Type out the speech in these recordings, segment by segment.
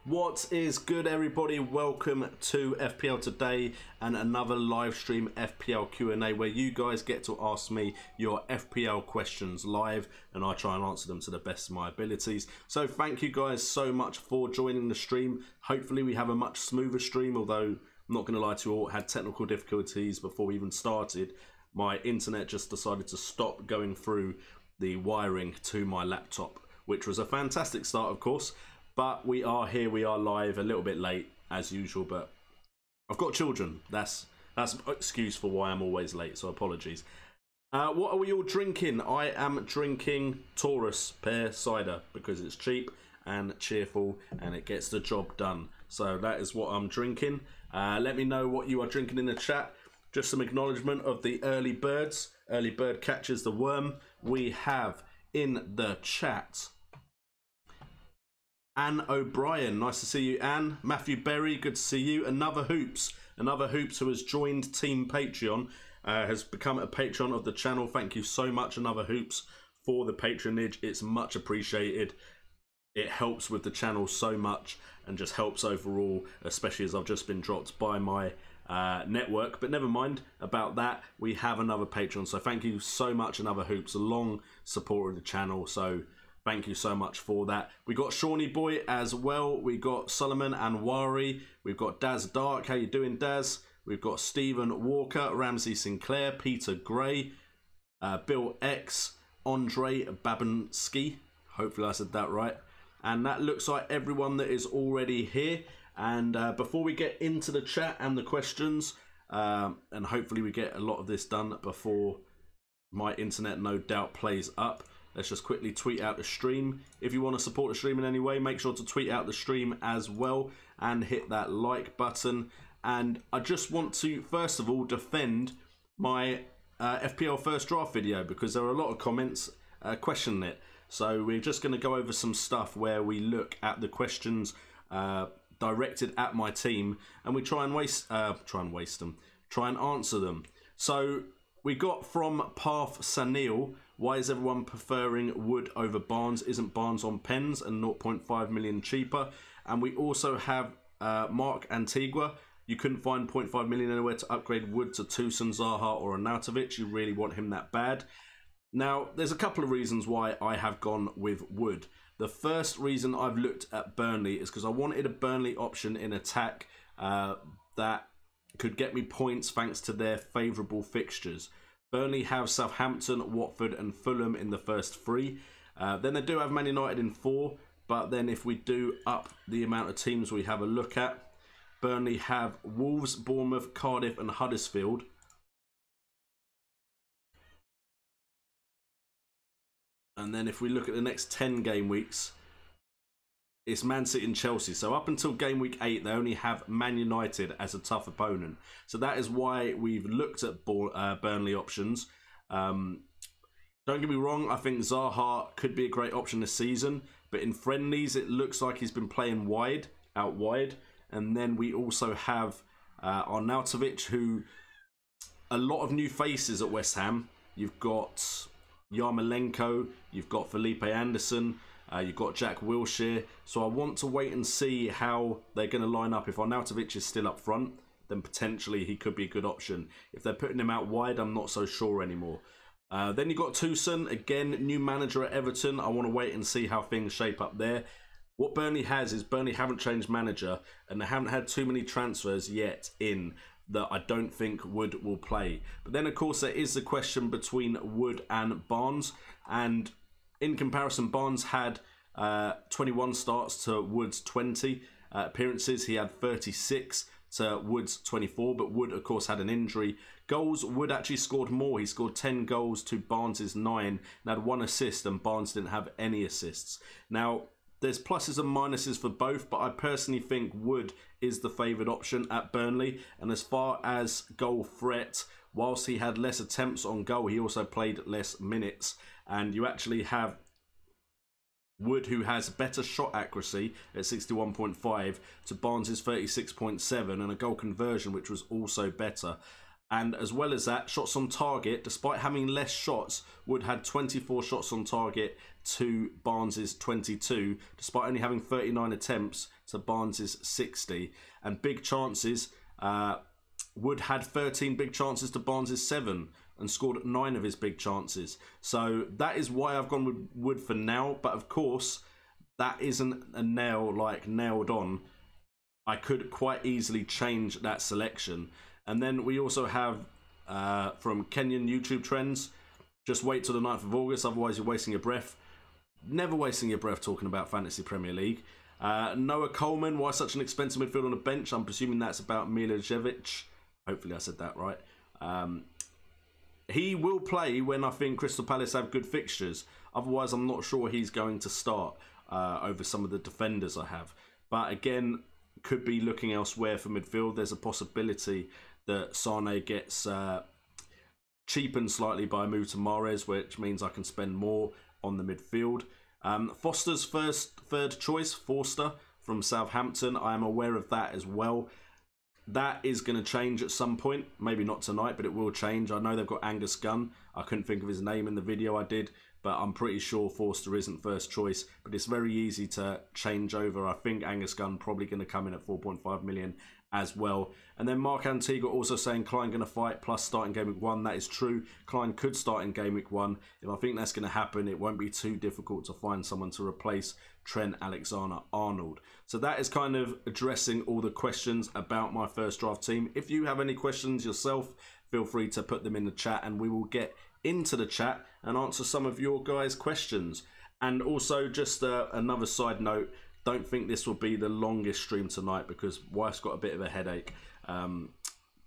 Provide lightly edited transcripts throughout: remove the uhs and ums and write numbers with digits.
What is good, everybody? Welcome to FPL Today and another live stream FPL Q&A where you guys get to ask me your FPL questions live and I try and answer them to the best of my abilities. So thank you guys so much for joining the stream. Hopefully we have a much smoother stream, although I'm not going to lie to you all, had technical difficulties before we even started. My internet just decided to stop going through the wiring to my laptop, which was a fantastic start, of course. But we are here, we are live, a little bit late as usual, but I've got children. That's an excuse for why I'm always late, so apologies. What are we all drinking? I am drinking Taurus pear cider because it's cheap and cheerful and it gets the job done. So that is what I'm drinking. Let me know what you are drinking in the chat. Just some acknowledgement of the early birds. Early bird catches the worm. We have in the chat Anne O'Brien, nice to see you, Anne. Matthew Berry, good to see you. Another Hoops who has joined Team Patreon, has become a patron of the channel. Thank you so much, Another Hoops, for the patronage. It's much appreciated. It helps with the channel so much and just helps overall, especially as I've just been dropped by my network. But never mind about that. We have another patron, so thank you so much, Another Hoops, a long supporter of the channel. So thank you so much for that. We got Shawnee Boy as well. We got Solomon Anwari. We've got Daz Dark. How you doing, Daz? We've got Stephen Walker, Ramsey Sinclair, Peter Gray, Bill X, Andre Babinski. Hopefully I said that right. And that looks like everyone that is already here. And before we get into the chat and the questions, and hopefully we get a lot of this done before my internet no doubt plays up, let's just quickly tweet out the stream. If you want to support the stream in any way, make sure to tweet out the stream as well and hit that like button. And I just want to, first of all, defend my FPL first draft video because there are a lot of comments questioning it. So we're just going to go over some stuff where we look at the questions directed at my team and we try and answer them. So we got from Path Sanil, why is everyone preferring Wood over Barnes? Isn't Barnes on pens and 0.5 million cheaper? And we also have Mark Antigua. You couldn't find 0.5 million anywhere to upgrade Wood to Tucson, Zaha or Arnautovic. You really want him that bad. Now, there's a couple of reasons why I have gone with Wood. The first reason I've looked at Burnley is because I wanted a Burnley option in attack that could get me points thanks to their favourable fixtures. Burnley have Southampton, Watford and Fulham in the first three. Then they do have Man United in 4. But then if we do up the amount of teams we have a look at, Burnley have Wolves, Bournemouth, Cardiff and Huddersfield. And then if we look at the next 10 game weeks, it's Man City and Chelsea. So up until game week 8, they only have Man United as a tough opponent. So that is why we've looked at Burnley options. Don't get me wrong, I think Zaha could be a great option this season. But in friendlies, it looks like he's been playing out wide. And then we also have Arnautovic, who a lot of new faces at West Ham. You've got Yarmolenko, you've got Felipe Anderson, you've got Jack Wilshere. So I want to wait and see how they're going to line up. If Arnautovic is still up front, then potentially he could be a good option. If they're putting him out wide, I'm not so sure anymore. Then you got Toussaint, again, new manager at Everton. I want to wait and see how things shape up there. What Burnley has is Burnley haven't changed manager, and they haven't had too many transfers yet in that I don't think Wood will play. But then, of course, there is the question between Wood and Barnes. And in comparison, Barnes had 21 starts to Wood's 20 appearances. He had 36 to Wood's 24, but Wood, of course, had an injury. Goals, Wood actually scored more. He scored 10 goals to Barnes's 9 and had 1 assist, and Barnes didn't have any assists. Now, there's pluses and minuses for both, but I personally think Wood is the favoured option at Burnley. And as far as goal threat, whilst he had less attempts on goal, he also played less minutes. And you actually have Wood, who has better shot accuracy at 61.5 to Barnes's 36.7, and a goal conversion which was also better. And as well as that, shots on target, despite having less shots, Wood had 24 shots on target to Barnes's 22, despite only having 39 attempts to Barnes's 60. And big chances, Wood had 13 big chances to Barnes's 7 and scored 9 of his big chances. So that is why I've gone with Wood for now. But of course, that isn't a nail like nailed on. I could quite easily change that selection. And then we also have from Kenyan YouTube Trends, just wait till the 9th of August, otherwise you're wasting your breath. Never wasting your breath talking about Fantasy Premier League. Noah Coleman, why such an expensive midfield on the bench? I'm presuming that's about Milojevic. Hopefully I said that right. He will play when I think Crystal Palace have good fixtures. Otherwise, I'm not sure he's going to start over some of the defenders I have. But again, could be looking elsewhere for midfield. There's a possibility that Sane gets cheapened slightly by a move to Mahrez, which means I can spend more on the midfield. Foster's third choice, Forster from Southampton. I am aware of that as well. That is going to change at some point. Maybe not tonight, but it will change. I know they've got Angus Gunn. I couldn't think of his name in the video I did, but I'm pretty sure Forster isn't first choice. But it's very easy to change over. I think Angus Gunn probably going to come in at 4.5 million as well. And then Mark Antigua also saying Klein going to fight plus start in game week 1. That is true. Klein could start in game week 1. If I think that's going to happen, it won't be too difficult to find someone to replace Trent Alexander-Arnold. So that is kind of addressing all the questions about my first draft team. If you have any questions yourself, feel free to put them in the chat and we will get into the chat and answer some of your guys' questions. And also just another side note, don't think this will be the longest stream tonight because wife's got a bit of a headache.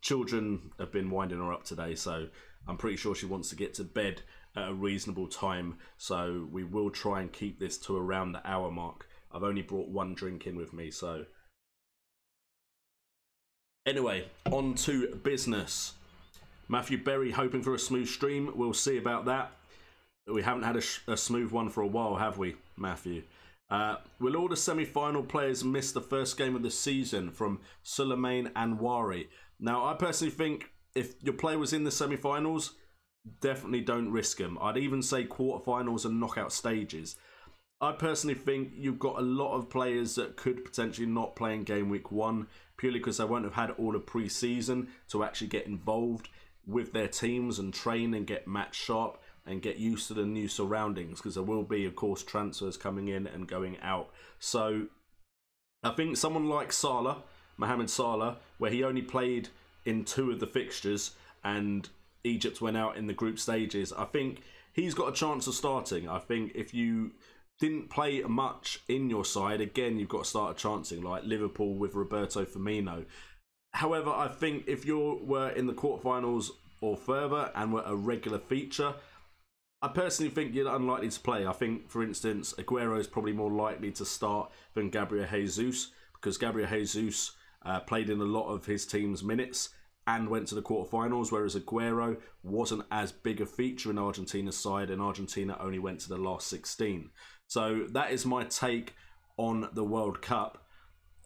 Children have been winding her up today, so I'm pretty sure she wants to get to bed at a reasonable time. So we will try and keep this to around the hour mark. I've only brought 1 drink in with me, so... Anyway, on to business. Matthew Berry hoping for a smooth stream. We'll see about that. We haven't had a smooth one for a while, have we, Matthew? Will all the semi-final players miss the first game of the season? From Suleiman Anwari. Now, I personally think if your player was in the semi-finals, definitely don't risk them. I'd even say quarterfinals and knockout stages. I personally think you've got a lot of players that could potentially not play in game week 1 purely because they won't have had all the pre-season to actually get involved with their teams and train and get match sharp and get used to the new surroundings, because there will be, of course, transfers coming in and going out. So I think someone like Salah, Mohamed Salah, where he only played in 2 of the fixtures and Egypt went out in the group stages, I think he's got a chance of starting. I think if you didn't play much in your side, again, you've got to start chancing, like Liverpool with Roberto Firmino. However, I think if you were in the quarterfinals or further and were a regular feature, I personally think you're unlikely to play. I think, for instance, Aguero is probably more likely to start than Gabriel Jesus, because Gabriel Jesus played in a lot of his team's minutes and went to the quarterfinals, whereas Aguero wasn't as big a feature in Argentina's side, and Argentina only went to the last 16. So that is my take on the World Cup.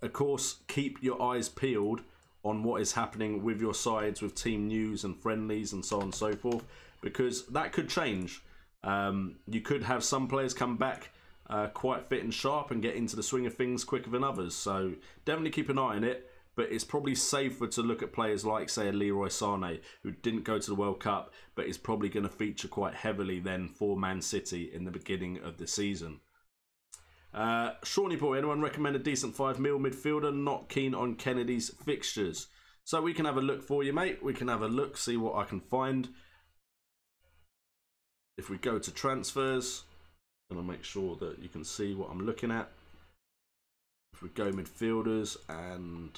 Of course, keep your eyes peeled on what is happening with your sides, with team news and friendlies and so on and so forth, because that could change. You could have some players come back quite fit and sharp and get into the swing of things quicker than others. So definitely keep an eye on it. but it's probably safer to look at players like, say, a Leroy Sané, who didn't go to the World Cup, but is probably going to feature quite heavily then for Man City in the beginning of the season. Shawnee Boy, anyone recommend a decent 5 mil midfielder? Not keen on Kennedy's fixtures. So we can have a look for you, mate. We can have a look, see what I can find. If we go to transfers, and I'll make sure that you can see what I'm looking at. If we go midfielders and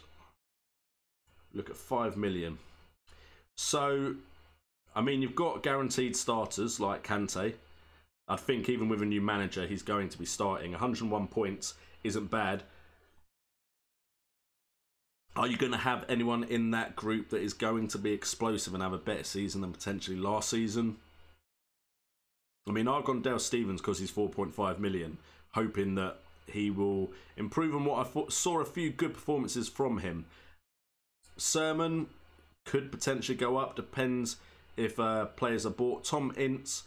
look at 5 million. So, I mean, you've got guaranteed starters like Kante. I think even with a new manager, he's going to be starting. 101 points isn't bad. Are you going to have anyone in that group that is going to be explosive and have a better season than potentially last season? I mean, I've gone Dale Stephens because he's 4.5 million, hoping that he will improve on what I saw a few good performances from him. Sermon could potentially go up, depends if players are bought. Tom Ince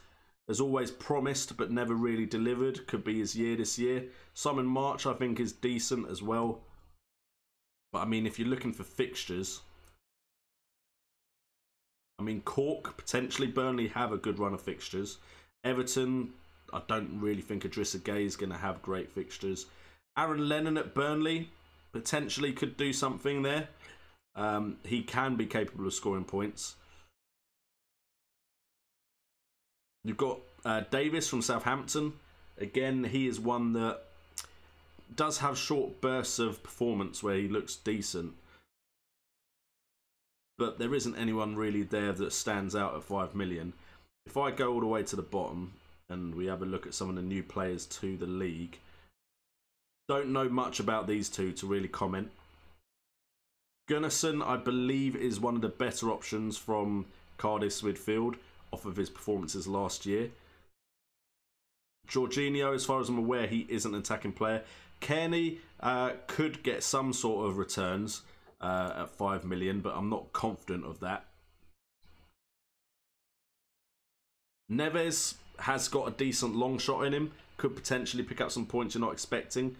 has always promised but never really delivered, could be his year this year. Simon March I think is decent as well. But I mean, if you're looking for fixtures, I mean, Cork, potentially. Burnley have a good run of fixtures. Everton, I don't really think Idrissa Gueye is going to have great fixtures. Aaron Lennon at Burnley, potentially could do something there. He can be capable of scoring points. You've got Davis from Southampton. Again, he is one that does have short bursts of performance where he looks decent. But there isn't anyone really there that stands out at 5 million. If I go all the way to the bottom and we have a look at some of the new players to the league, don't know much about these two to really comment. Gunnarsson, I believe, is one of the better options from Cardiff's midfield off of his performances last year. Jorginho, as far as I'm aware, he is an attacking player. Kearney could get some sort of returns at 5 million, but I'm not confident of that. Neves has got a decent long shot in him. Could potentially pick up some points you're not expecting.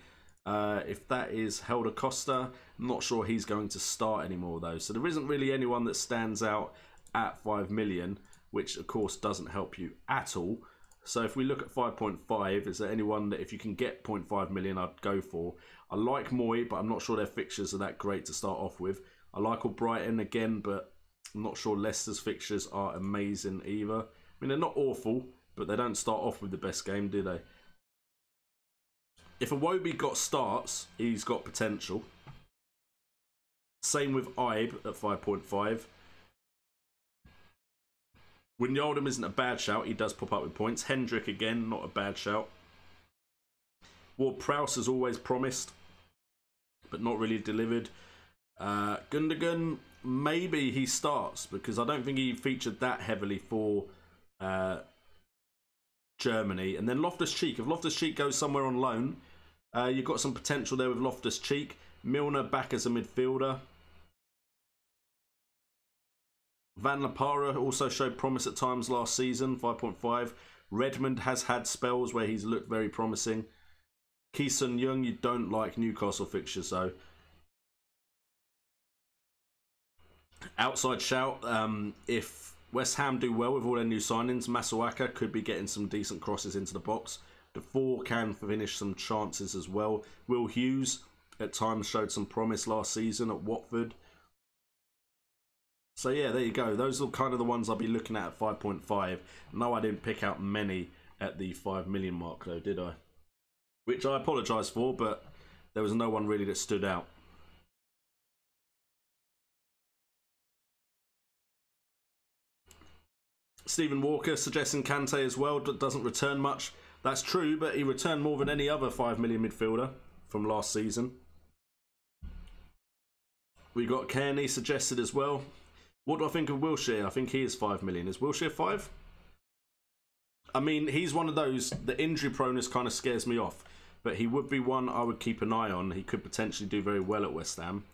If that is Helder Costa, I'm not sure he's going to start anymore though. So there isn't really anyone that stands out at 5 million, which of course doesn't help you at all. So if we look at 5.5, is there anyone that if you can get 0.5 million, I'd go for? I like Moy, but I'm not sure their fixtures are that great to start off with. I like Albrighton again, but I'm not sure Leicester's fixtures are amazing either. I mean, they're not awful, but they don't start off with the best game, do they? If Iwobi got starts, he's got potential. Same with Ibe at 5.5. Wijnaldum isn't a bad shout. He does pop up with points. Hendrick, again, not a bad shout. Ward-Prowse has always promised, but not really delivered. Gundogan, maybe he starts, because I don't think he featured that heavily for Germany. And then Loftus-Cheek. If Loftus-Cheek goes somewhere on loan, you've got some potential there with Loftus-Cheek. Milner back as a midfielder. Van Lapara also showed promise at times last season, 5.5. Redmond has had spells where he's looked very promising. Ki-Sung Young, you don't like Newcastle fixtures though. Outside shout, if West Ham do well with all their new signings, Masuaka could be getting some decent crosses into the box. Defoe can finish some chances as well. Will Hughes at times showed some promise last season at Watford. So yeah, there you go. Those are kind of the ones I'll be looking at 5.5. No, I didn't pick out many at the 5 million mark though, did I? Which I apologise for, but there was no one really that stood out. Stephen Walker suggesting Kante as well, doesn't return much. That's true, but he returned more than any other 5 million midfielder from last season. We got Kearney suggested as well. What do I think of Wilshere? I think he is 5 million. Is Wilshere 5? I mean, he's one of those, the injury proneness kind of scares me off. But he would be one I would keep an eye on. He could potentially do very well at West Ham.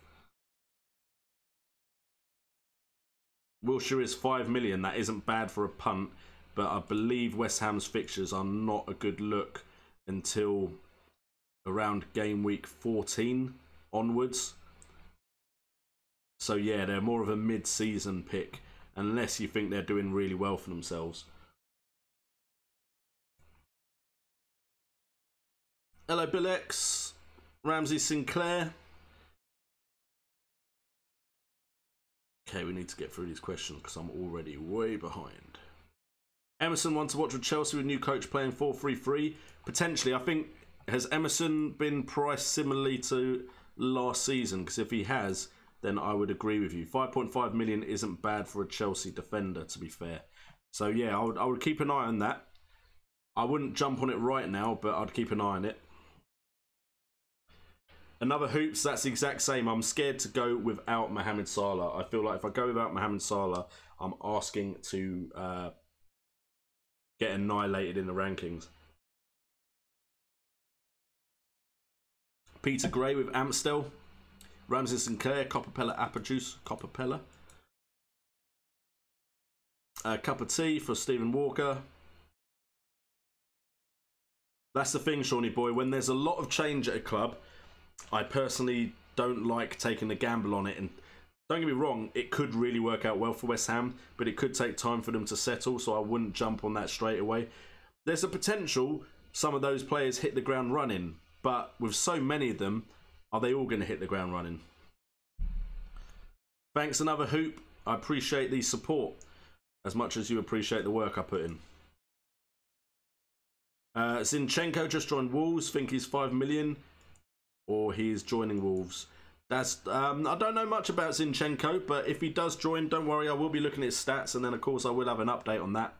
Wilshere is 5 million. That isn't bad for a punt. But I believe West Ham's fixtures are not a good look until around game week 14 onwards. So yeah, they're more of a mid-season pick, unless you think they're doing really well for themselves. Hello, Bill X. Ramsey Sinclair. Okay, we need to get through these questions because I'm already way behind. Emerson wants to watch with Chelsea with new coach playing 4-3-3. Potentially, I think, has Emerson been priced similarly to last season? Because if he has, then I would agree with you. 5.5 million isn't bad for a Chelsea defender, to be fair. So yeah, I would keep an eye on that. I wouldn't jump on it right now, but I'd keep an eye on it. Another hoops, that's the exact same. I'm scared to go without Mohamed Salah. I feel like if I go without Mohamed Salah, I'm asking to get annihilated in the rankings. Peter Gray with Amstel. Ramsey Sinclair, Copperpella Apple Juice. Copperpella. Cup of tea for Stephen Walker. That's the thing, Shawnee boy. When there's a lot of change at a club, I personally don't like taking a gamble on it. And don't get me wrong, it could really work out well for West Ham, but it could take time for them to settle, so I wouldn't jump on that straight away. There's a potential some of those players hit the ground running, but with so many of them, are they all going to hit the ground running? Thanks, another hoop. I appreciate the support as much as you appreciate the work I put in. Zinchenko just joined Wolves. Think he's 5 million. Or he's joining Wolves. That's I don't know much about Zinchenko, but if he does join, don't worry, I will be looking at his stats, and then of course I will have an update on that.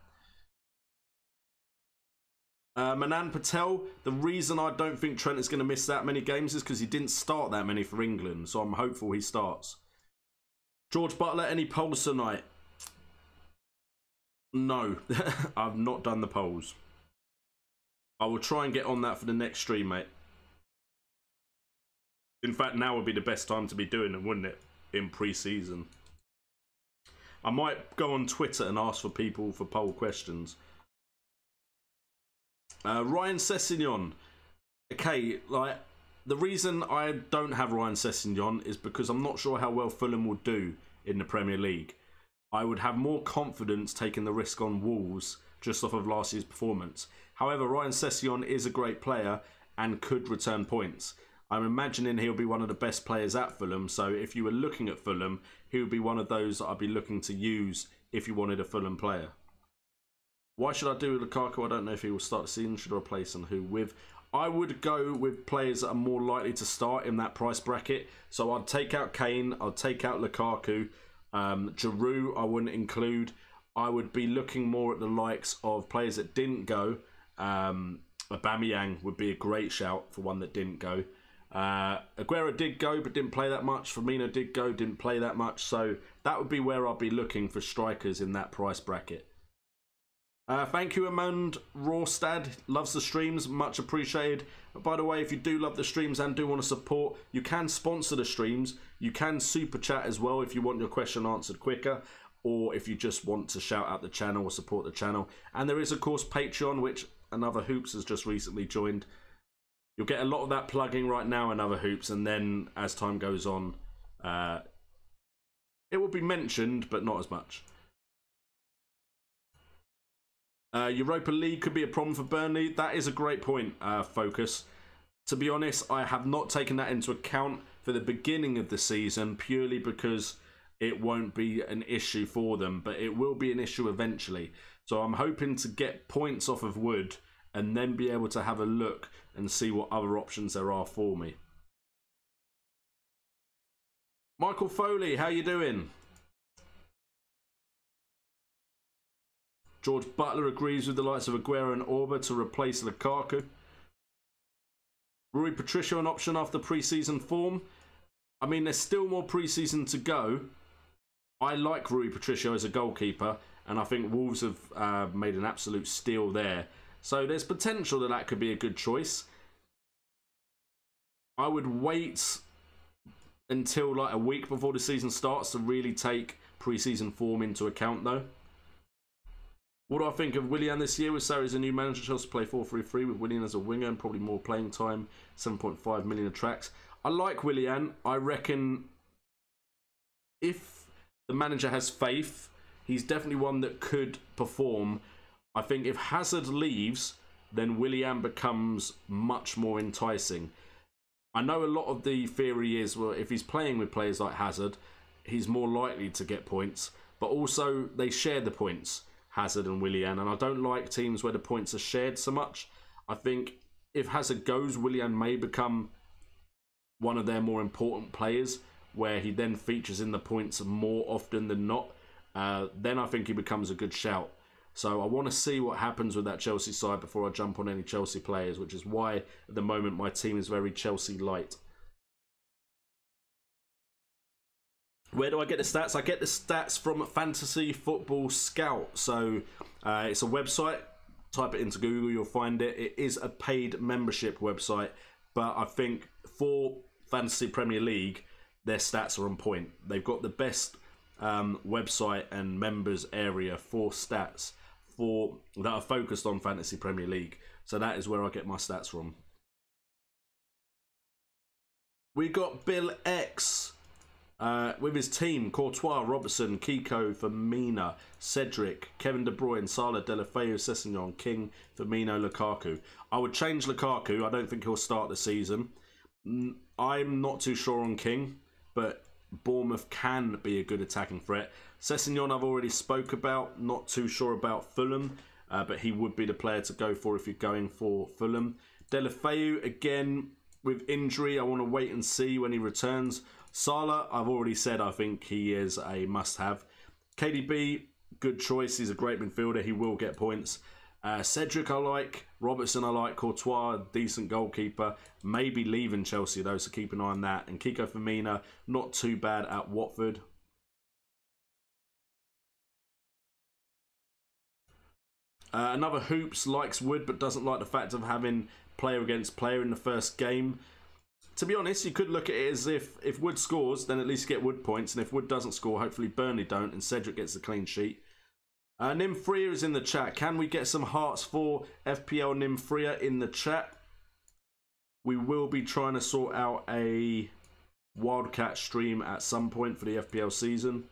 Manan Patel, the reason I don't think Trent is going to miss that many games is because he didn't start that many for England, so I'm hopeful he starts. George Butler, any polls tonight? No, I've not done the polls. I will try and get on that for the next stream, mate. In fact, now would be the best time to be doing them, wouldn't it? In pre-season. I might go on Twitter and ask for people for poll questions. Ryan Sessegnon. Okay, like, the reason I don't have Ryan Sessegnon is because I'm not sure how well Fulham will do in the Premier League. I would have more confidence taking the risk on Wolves just off of last year's performance. However, Ryan Sessegnon is a great player and could return points. I'm imagining he'll be one of the best players at Fulham, so if you were looking at Fulham, he would be one of those that I'd be looking to use if you wanted a Fulham player. Why should I do Lukaku? I don't know if he will start the season. Should I replace and who with? I would go with players that are more likely to start in that price bracket. So I'd take out Kane, I'd take out Lukaku. Giroud I wouldn't include. I would be looking more at the likes of players that didn't go. Aubameyang would be a great shout for one that didn't go. Aguero did go but didn't play that much. Firmino did go, didn't play that much. So that would be where I'd be looking for strikers in that price bracket. Thank you, Amand Rawstad. Loves the streams, much appreciated. By the way, if you do love the streams and do want to support, you can sponsor the streams. You can super chat as well if you want your question answered quicker, or if you just want to shout out the channel or support the channel. And there is, of course, Patreon, which Another Hoops has just recently joined. You'll get a lot of that plugging right now, Another Hoops, and then as time goes on, it will be mentioned, but not as much. Europa League could be a problem for Burnley. That is a great point, Focus. To be honest, I have not taken that into account for the beginning of the season, purely because it won't be an issue for them, but it will be an issue eventually. So I'm hoping to get points off of Wood and then be able to have a look and see what other options there are for me. Michael Foley, how you doing? George Butler agrees with the likes of Aguero and Orba to replace Lukaku. Rui Patricio an option after pre-season form. I mean, there's still more pre-season to go. I like Rui Patricio as a goalkeeper, and I think Wolves have made an absolute steal there. So there's potential that that could be a good choice. I would wait until like a week before the season starts to really take pre-season form into account, though. What do I think of Willian this year? With Sarri as a new manager, Chelsea play 4-3-3 with Willian as a winger and probably more playing time. 7.5 million attracts. I like Willian. I reckon if the manager has faith, he's definitely one that could perform. I think if Hazard leaves, then Willian becomes much more enticing. I know a lot of the theory is, well, if he's playing with players like Hazard, he's more likely to get points. But also, they share the points, Hazard and Willian. And I don't like teams where the points are shared so much. I think if Hazard goes, Willian may become one of their more important players, where he then features in the points more often than not. Then I think he becomes a good shout. So I want to see what happens with that Chelsea side before I jump on any Chelsea players, which is why at the moment my team is very Chelsea light. Where do I get the stats? I get the stats from Fantasy Football Scout. So it's a website. Type it into Google, you'll find it. It is a paid membership website, but I think for Fantasy Premier League, their stats are on point. They've got the best website and members area for stats that are focused on Fantasy Premier League. So that is where I get my stats from. We got Bill X with his team: Courtois, Robertson, Kiko, Firmino, Cedric, Kevin De Bruyne, Salah, Deulofeu, Sessegnon, King, Firmino, Lukaku. I would change Lukaku. I don't think he'll start the season. I'm not too sure on King, but Bournemouth can be a good attacking threat. Sessegnon I've already spoke about. Not too sure about Fulham, but he would be the player to go for if you're going for Fulham. Deulofeu, again, with injury, I want to wait and see when he returns. Salah, I've already said I think he is a must-have. KDB, good choice. He's a great midfielder. He will get points. Cedric I like. Robertson I like. Courtois, decent goalkeeper. Maybe leaving Chelsea though, so keep an eye on that. And Kiko Firmino, not too bad at Watford. Another Hoops likes Wood but doesn't like the fact of having player against player in the first game. To be honest, you could look at it as if Wood scores, then at least get Wood points. And if Wood doesn't score, hopefully Burnley don't and Cedric gets the clean sheet. Nimfria is in the chat. Can we get some hearts for FPL Nimfria in the chat? We will be trying to sort out a Wildcat stream at some point for the FPL season.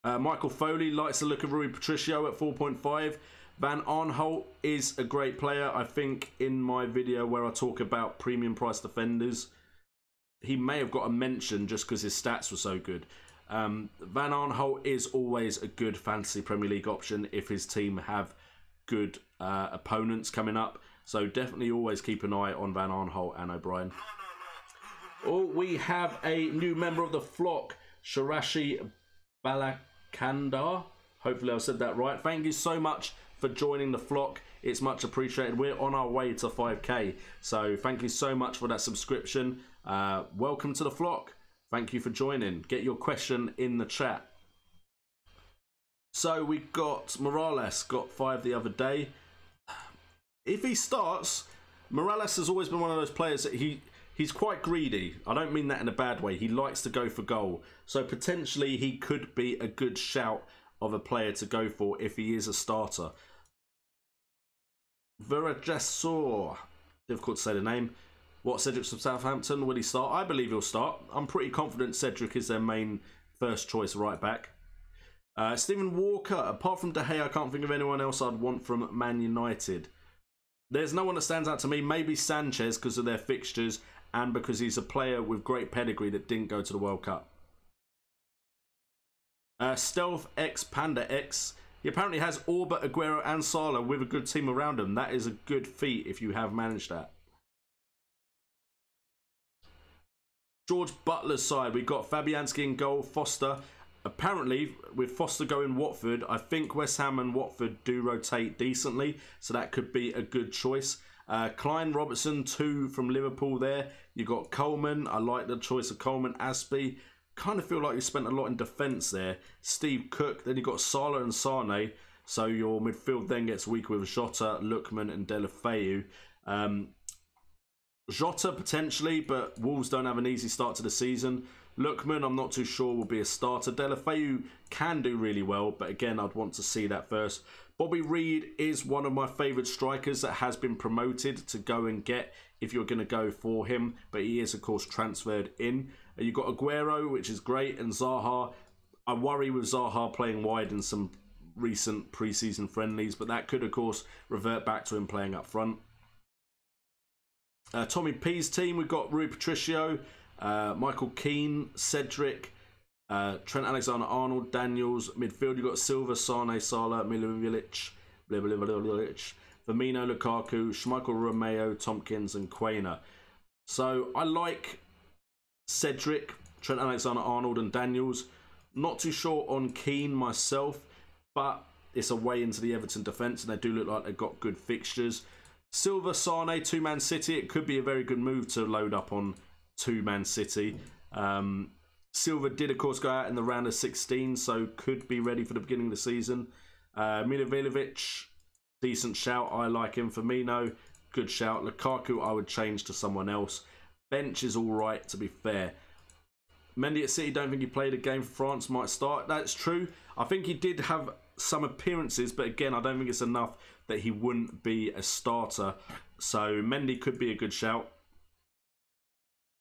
Michael Foley likes the look of Rui Patricio at 4.5. Van Aanholt is a great player. I think in my video where I talk about premium price defenders, he may have got a mention just because his stats were so good. Van Aanholt is always a good Fantasy Premier League option if his team have good opponents coming up. So definitely always keep an eye on Van Aanholt and O'Brien. Oh, we have a new member of the flock, Shirashi Balakandar. Hopefully I said that right. Thank you so much for joining the flock. It's much appreciated. We're on our way to 5k. So thank you so much for that subscription. Welcome to the flock. Thank you for joining. Get your question in the chat. So we got Morales, got 5 the other day. If he starts, Morales has always been one of those players that he's quite greedy. I don't mean that in a bad way. He likes to go for goal. So potentially he could be a good shout of a player to go for if he is a starter. Verajasor, difficult to say the name. What, Cedric from Southampton, will he start? I believe he'll start. I'm pretty confident Cedric is their main first choice right back. Stephen Walker, apart from De Gea, I can't think of anyone else I'd want from Man United. There's no one that stands out to me. Maybe Sanchez because of their fixtures and because he's a player with great pedigree that didn't go to the World Cup. Stealth X Panda X. He apparently has Orba, Aguero and Salah with a good team around him. That is a good feat if you have managed that. George Butler's side, we've got Fabianski in goal, Foster. Apparently, with Foster going Watford, I think West Ham and Watford do rotate decently, so that could be a good choice. Klein, Robertson, 2 from Liverpool there. You've got Coleman. I like the choice of Coleman. Aspie. Kind of feel like you spent a lot in defence there. Steve Cook. Then you've got Salah and Sane. So your midfield then gets weak with Jota, Lookman and Deulofeu. Jota potentially, but Wolves don't have an easy start to the season. Lookman, I'm not too sure, will be a starter. Deulofeu can do really well, but again, I'd want to see that first. Bobby Reed is one of my favourite strikers that has been promoted to go and get if you're going to go for him, but he is, of course, transferred in. You've got Aguero, which is great, and Zaha. I worry with Zaha playing wide in some recent pre-season friendlies, but that could, of course, revert back to him playing up front. Tommy P's team, we've got Rui Patricio, Michael Keane, Cedric, Trent Alexander-Arnold, Daniels. Midfield, you've got Silva, Sane, Salah, Milivojevic, Firmino, Lukaku, Schmeichel, Romeo, Tompkins, and Quainer. So I like Cedric, Trent Alexander-Arnold, and Daniels. Not too sure on Keane myself, but it's a way into the Everton defence, and they do look like they've got good fixtures. Silva, Sane, two-Man City. It could be a very good move to load up on two-Man City. Silva did, of course, go out in the round of 16, so could be ready for the beginning of the season. Milivojevic, decent shout. I like him. Firmino, good shout. Lukaku, I would change to someone else. Bench is all right, to be fair. Mendy at City, don't think he played a game for France, might start. That's true. I think he did have some appearances, but again, I don't think it's enough that he wouldn't be a starter. So Mendy could be a good shout.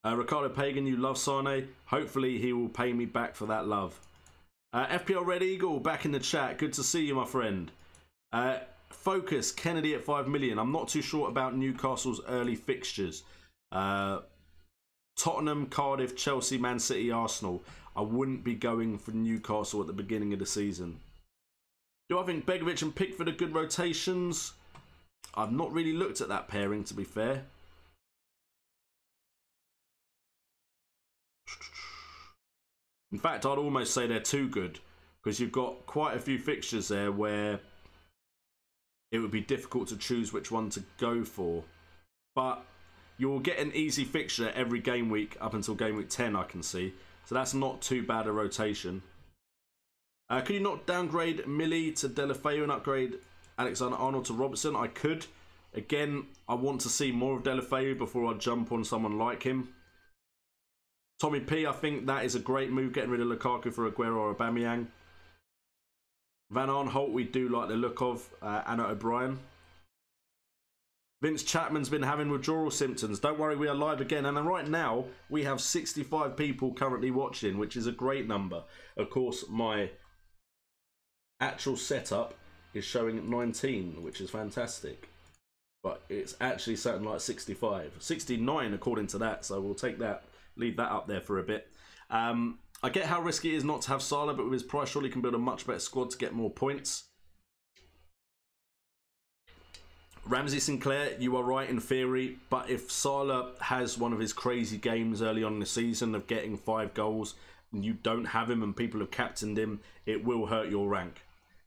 Ricardo Pagan, you love Sane. Hopefully he will pay me back for that love. FPL Red Eagle, back in the chat. Good to see you, my friend. Focus, Kennedy at 5 million. I'm not too sure about Newcastle's early fixtures. Tottenham, Cardiff, Chelsea, Man City, Arsenal. I wouldn't be going for Newcastle at the beginning of the season. Do I think Begovic and Pickford are good rotations? I've not really looked at that pairing, to be fair. In fact, I'd almost say they're too good, because you've got quite a few fixtures there where it would be difficult to choose which one to go for. But you'll get an easy fixture every game week up until game week 10, I can see. So that's not too bad a rotation. Could you not downgrade Millie to Deulofeu and upgrade Alexander-Arnold to Robertson? I could. Again, I want to see more of Deulofeu before I jump on someone like him. Tommy P, I think that is a great move, getting rid of Lukaku for Aguero or Aubameyang. Van Aanholt, we do like the look of. Anna O'Brien. Vince Chapman's been having withdrawal symptoms. Don't worry, we are live again. And right now, we have 65 people currently watching, which is a great number. Of course, my actual setup is showing 19, which is fantastic. But it's actually something like 65. 69 according to that, so we'll take that, leave that up there for a bit. I get how risky it is not to have Salah, but with his price, surely can build a much better squad to get more points. Ramsey Sinclair, you are right in theory, but if Salah has one of his crazy games early on in the season of getting 5 goals and you don't have him and people have captained him, it will hurt your rank.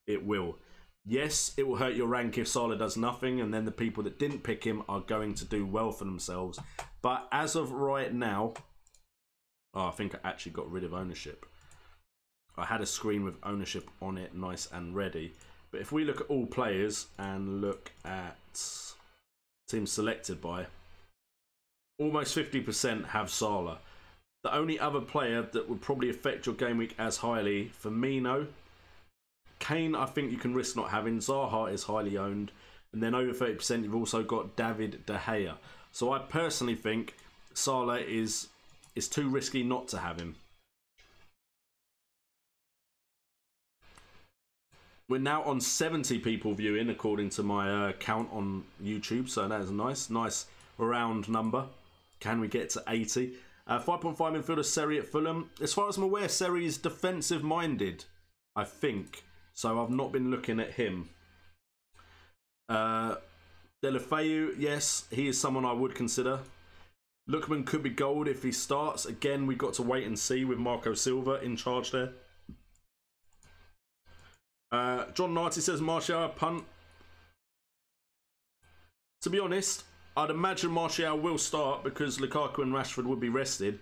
It will. Yes, it will hurt your rank if Salah does nothing, and then the people that didn't pick him are going to do well for themselves. But as of right now, I think I actually got rid of ownership. I had a screen with ownership on it, nice and ready. But if we look at all players and look at teams selected by, almost 50% have Salah. The only other player that would probably affect your game week as highly, Firmino. Kane, I think you can risk not having. Zaha is highly owned. And then over 30%, you've also got David De Gea. So I personally think Salah is too risky not to have him. We're now on 70 people viewing, according to my count on YouTube. So that is a nice round number. Can we get to 80? 5.5 midfielder Seri at Fulham. As far as I'm aware, Seri is defensive-minded, I think. So I've not been looking at him. Deulofeu, yes, he is someone I would consider. Lookman could be gold if he starts. Again, we've got to wait and see with Marco Silva in charge there. John Knighty says Martial punt. To be honest, I'd imagine Martial will start because Lukaku and Rashford would be rested.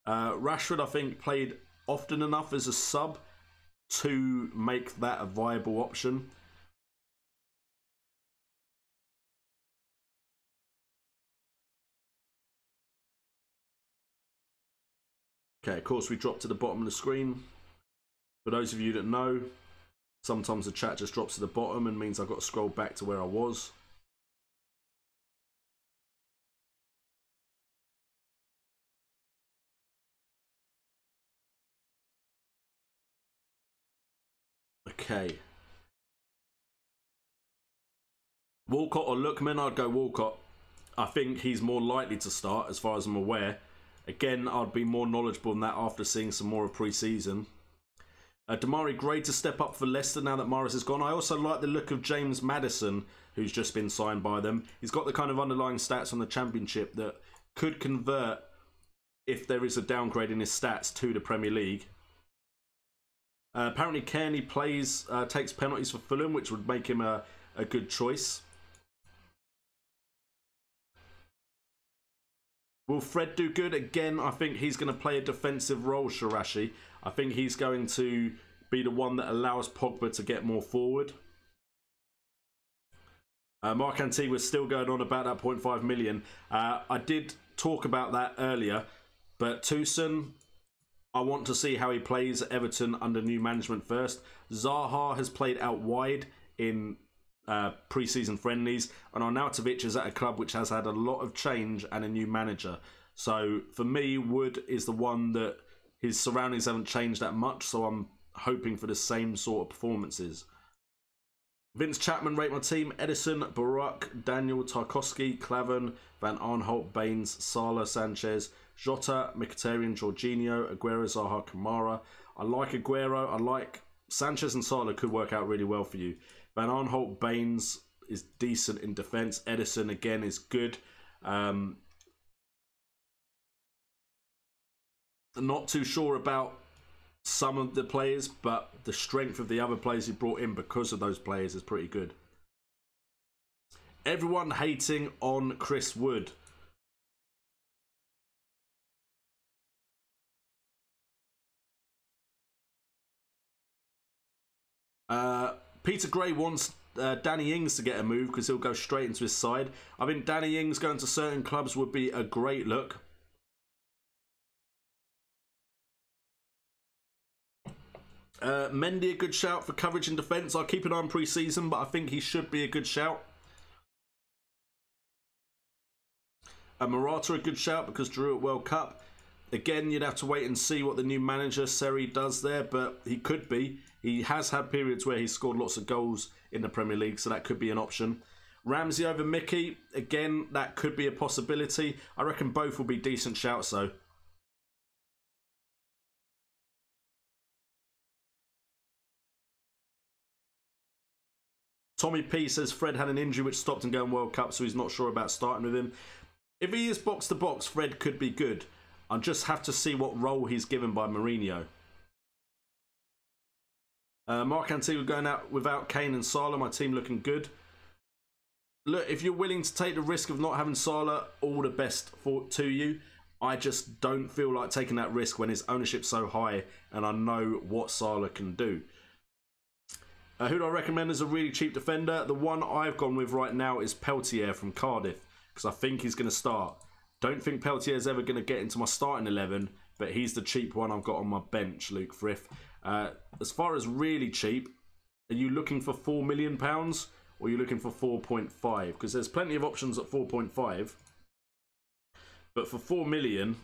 Rashford, I think, played often enough as a sub to make that a viable option. Okay, of course we drop to the bottom of the screen. For those of you that know, sometimes the chat just drops to the bottom and means I've got to scroll back to where I was. Okay. Walcott or Lookman, I'd go Walcott. I think he's more likely to start as far as I'm aware. Again, I'd be more knowledgeable than that after seeing some more of pre-season. Damari Gray to step up for Leicester now that Morris is gone. I also like the look of James Maddison, who's just been signed by them. He's got the kind of underlying stats on the Championship that could convert if there is a downgrade in his stats to the Premier League. Apparently Kearney takes penalties for Fulham, which would make him a good choice. Will Fred do good? Again, I think he's going to play a defensive role, Shirashi. I think he's going to be the one that allows Pogba to get more forward. Mark Antigua was still going on about that 0.5 million. I did talk about that earlier, but Toussaint, I want to see how he plays at Everton under new management first. Zaha has played out wide in pre-season friendlies, and Arnautovic is at a club which has had a lot of change and a new manager. So for me, Wood is the one that his surroundings haven't changed that much, so I'm hoping for the same sort of performances. Vince Chapman, rate my team: Edison, Barak, Daniel, Tarkowski, Klavan, Van Arnholt, Baines, Salah, Sanchez, Jota, Mkhitaryan, Jorginho, Aguero, Zaha, Kamara. I like Aguero. I like Sanchez and Salah could work out really well for you. Van Arnholt, Baines is decent in defence. Edison, again, is good. Not too sure about some of the players, but the strength of the other players he brought in because of those players is pretty good. Everyone hating on Chris Wood. Peter Gray wants Danny Ings to get a move because he'll go straight into his side. I think Danny Ings going to certain clubs would be a great look. Mendy, a good shout for coverage and defence. I'll keep an eye on pre-season, but I think he should be a good shout. Morata, a good shout because Drew at World Cup. Again, you'd have to wait and see what the new manager, Seri, does there, but he could be. He has had periods where he's scored lots of goals in the Premier League, so that could be an option. Ramsey over Mickey, again, that could be a possibility. I reckon both will be decent shouts, though. Tommy P says Fred had an injury which stopped him going World Cup, so he's not sure about starting with him. If he is box to box, Fred could be good. I'll just have to see what role he's given by Mourinho. Mark Antigua going out without Kane and Salah. My team looking good. Look, if you're willing to take the risk of not having Salah, all the best to you. I just don't feel like taking that risk when his ownership's so high and I know what Salah can do. Who do I recommend as a really cheap defender? The one I've gone with right now is Peltier from Cardiff, because I think he's going to start. Don't think Peltier's ever going to get into my starting 11, but he's the cheap one I've got on my bench, Luke Frith. As far as really cheap, are you looking for £4 million or are you looking for 4.5? Because there's plenty of options at 4.5. But for 4 million,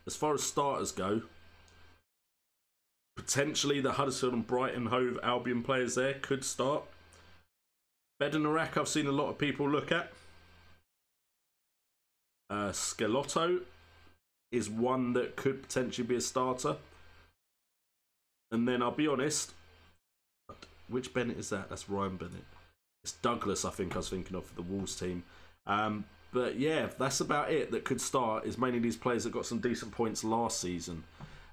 as far as starters go, potentially the Huddersfield and Brighton Hove Albion players there could start. Bednarak, I've seen a lot of people look at. Schelotto is one that could potentially be a starter. And then I'll be honest, which Bennett is that? That's Ryan Bennett. It's Douglas, I think I was thinking of for the Wolves team. But yeah, that's about it that could start, is mainly these players that got some decent points last season.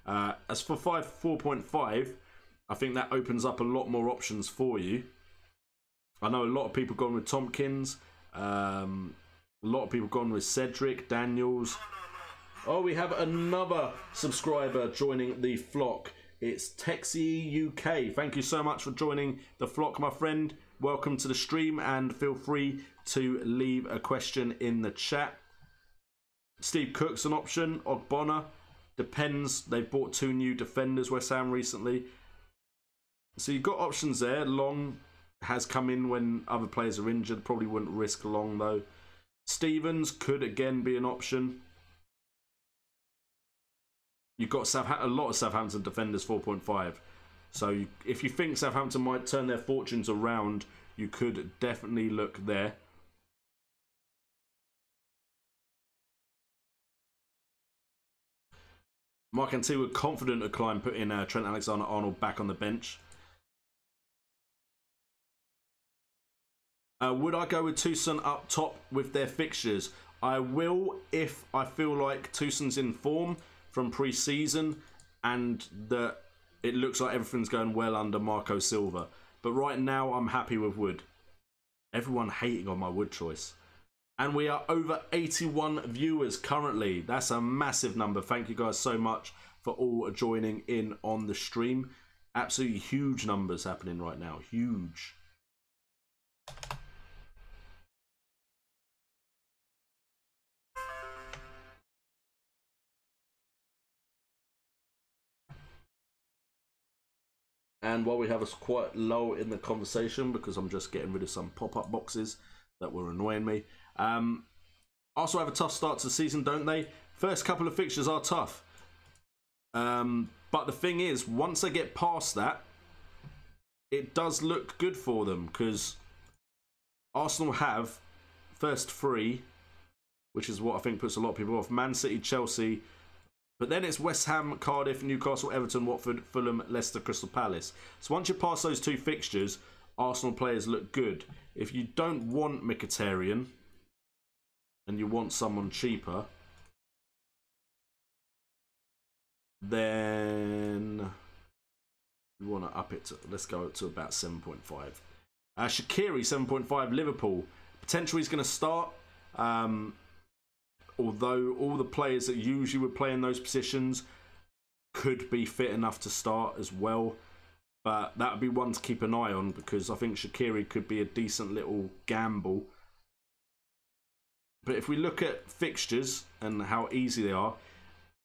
As for 4.5, I think that opens up a lot more options for you. I know a lot of people gone with Tompkins. A lot of people gone with Cedric, Daniels. Oh, we have another subscriber joining the flock. It's Texie UK. Thank you so much for joining the flock, my friend. Welcome to the stream and feel free to leave a question in the chat. Steve Cook's an option. Ogbonna. Depends. They've bought 2 new defenders, West Ham, recently. So you've got options there. Long has come in when other players are injured. Probably wouldn't risk Long, though. Stevens could, again, be an option. You've got a lot of Southampton defenders, 4.5. So if you think Southampton might turn their fortunes around, you could definitely look there. Mark and T were confident of Klein putting Trent Alexander-Arnold back on the bench. Would I go with Tucson up top with their fixtures? I will if I feel like Tucson's in form from pre-season and that it looks like everything's going well under Marco Silva. But right now, I'm happy with Wood. Everyone hating on my Wood choice. And we are over 81 viewers currently. That's a massive number. Thank you guys so much for all joining in on the stream. Absolutely huge numbers happening right now. Huge. And while we have us quite low in the conversation, because I'm just getting rid of some pop-up boxes that were annoying me. Also have a tough start to the season, don't they? First couple of fixtures are tough. But the thing is, once they get past that, it does look good for them, because Arsenal have first 3, which is what I think puts a lot of people off. Man City, Chelsea. But then it's West Ham, Cardiff, Newcastle, Everton, Watford, Fulham, Leicester, Crystal Palace. So once you pass those 2 fixtures, Arsenal players look good. If you don't want Mkhitaryan and you want someone cheaper, then you want to up it to, let's go up to about 7.5. Shaqiri, 7.5, Liverpool. Potentially he's going to start. Although all the players that usually would play in those positions could be fit enough to start as well. But that would be one to keep an eye on, because I think Shaqiri could be a decent little gamble. But if we look at fixtures and how easy they are,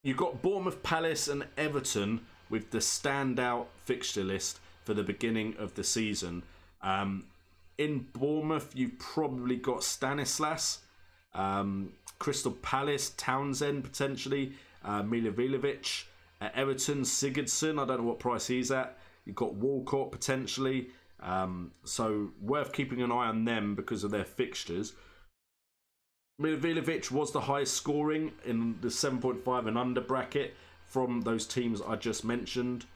you've got Bournemouth, Palace and Everton with the standout fixture list for the beginning of the season. In Bournemouth, you've probably got Stanislas, Crystal Palace, Townsend potentially, Milivojevic. At Everton, Sigurdsson, I don't know what price he's at. You've got Walcott potentially. So worth keeping an eye on them because of their fixtures. Milivojevic was the highest scoring in the 7.5 and under bracket from those teams I just mentioned.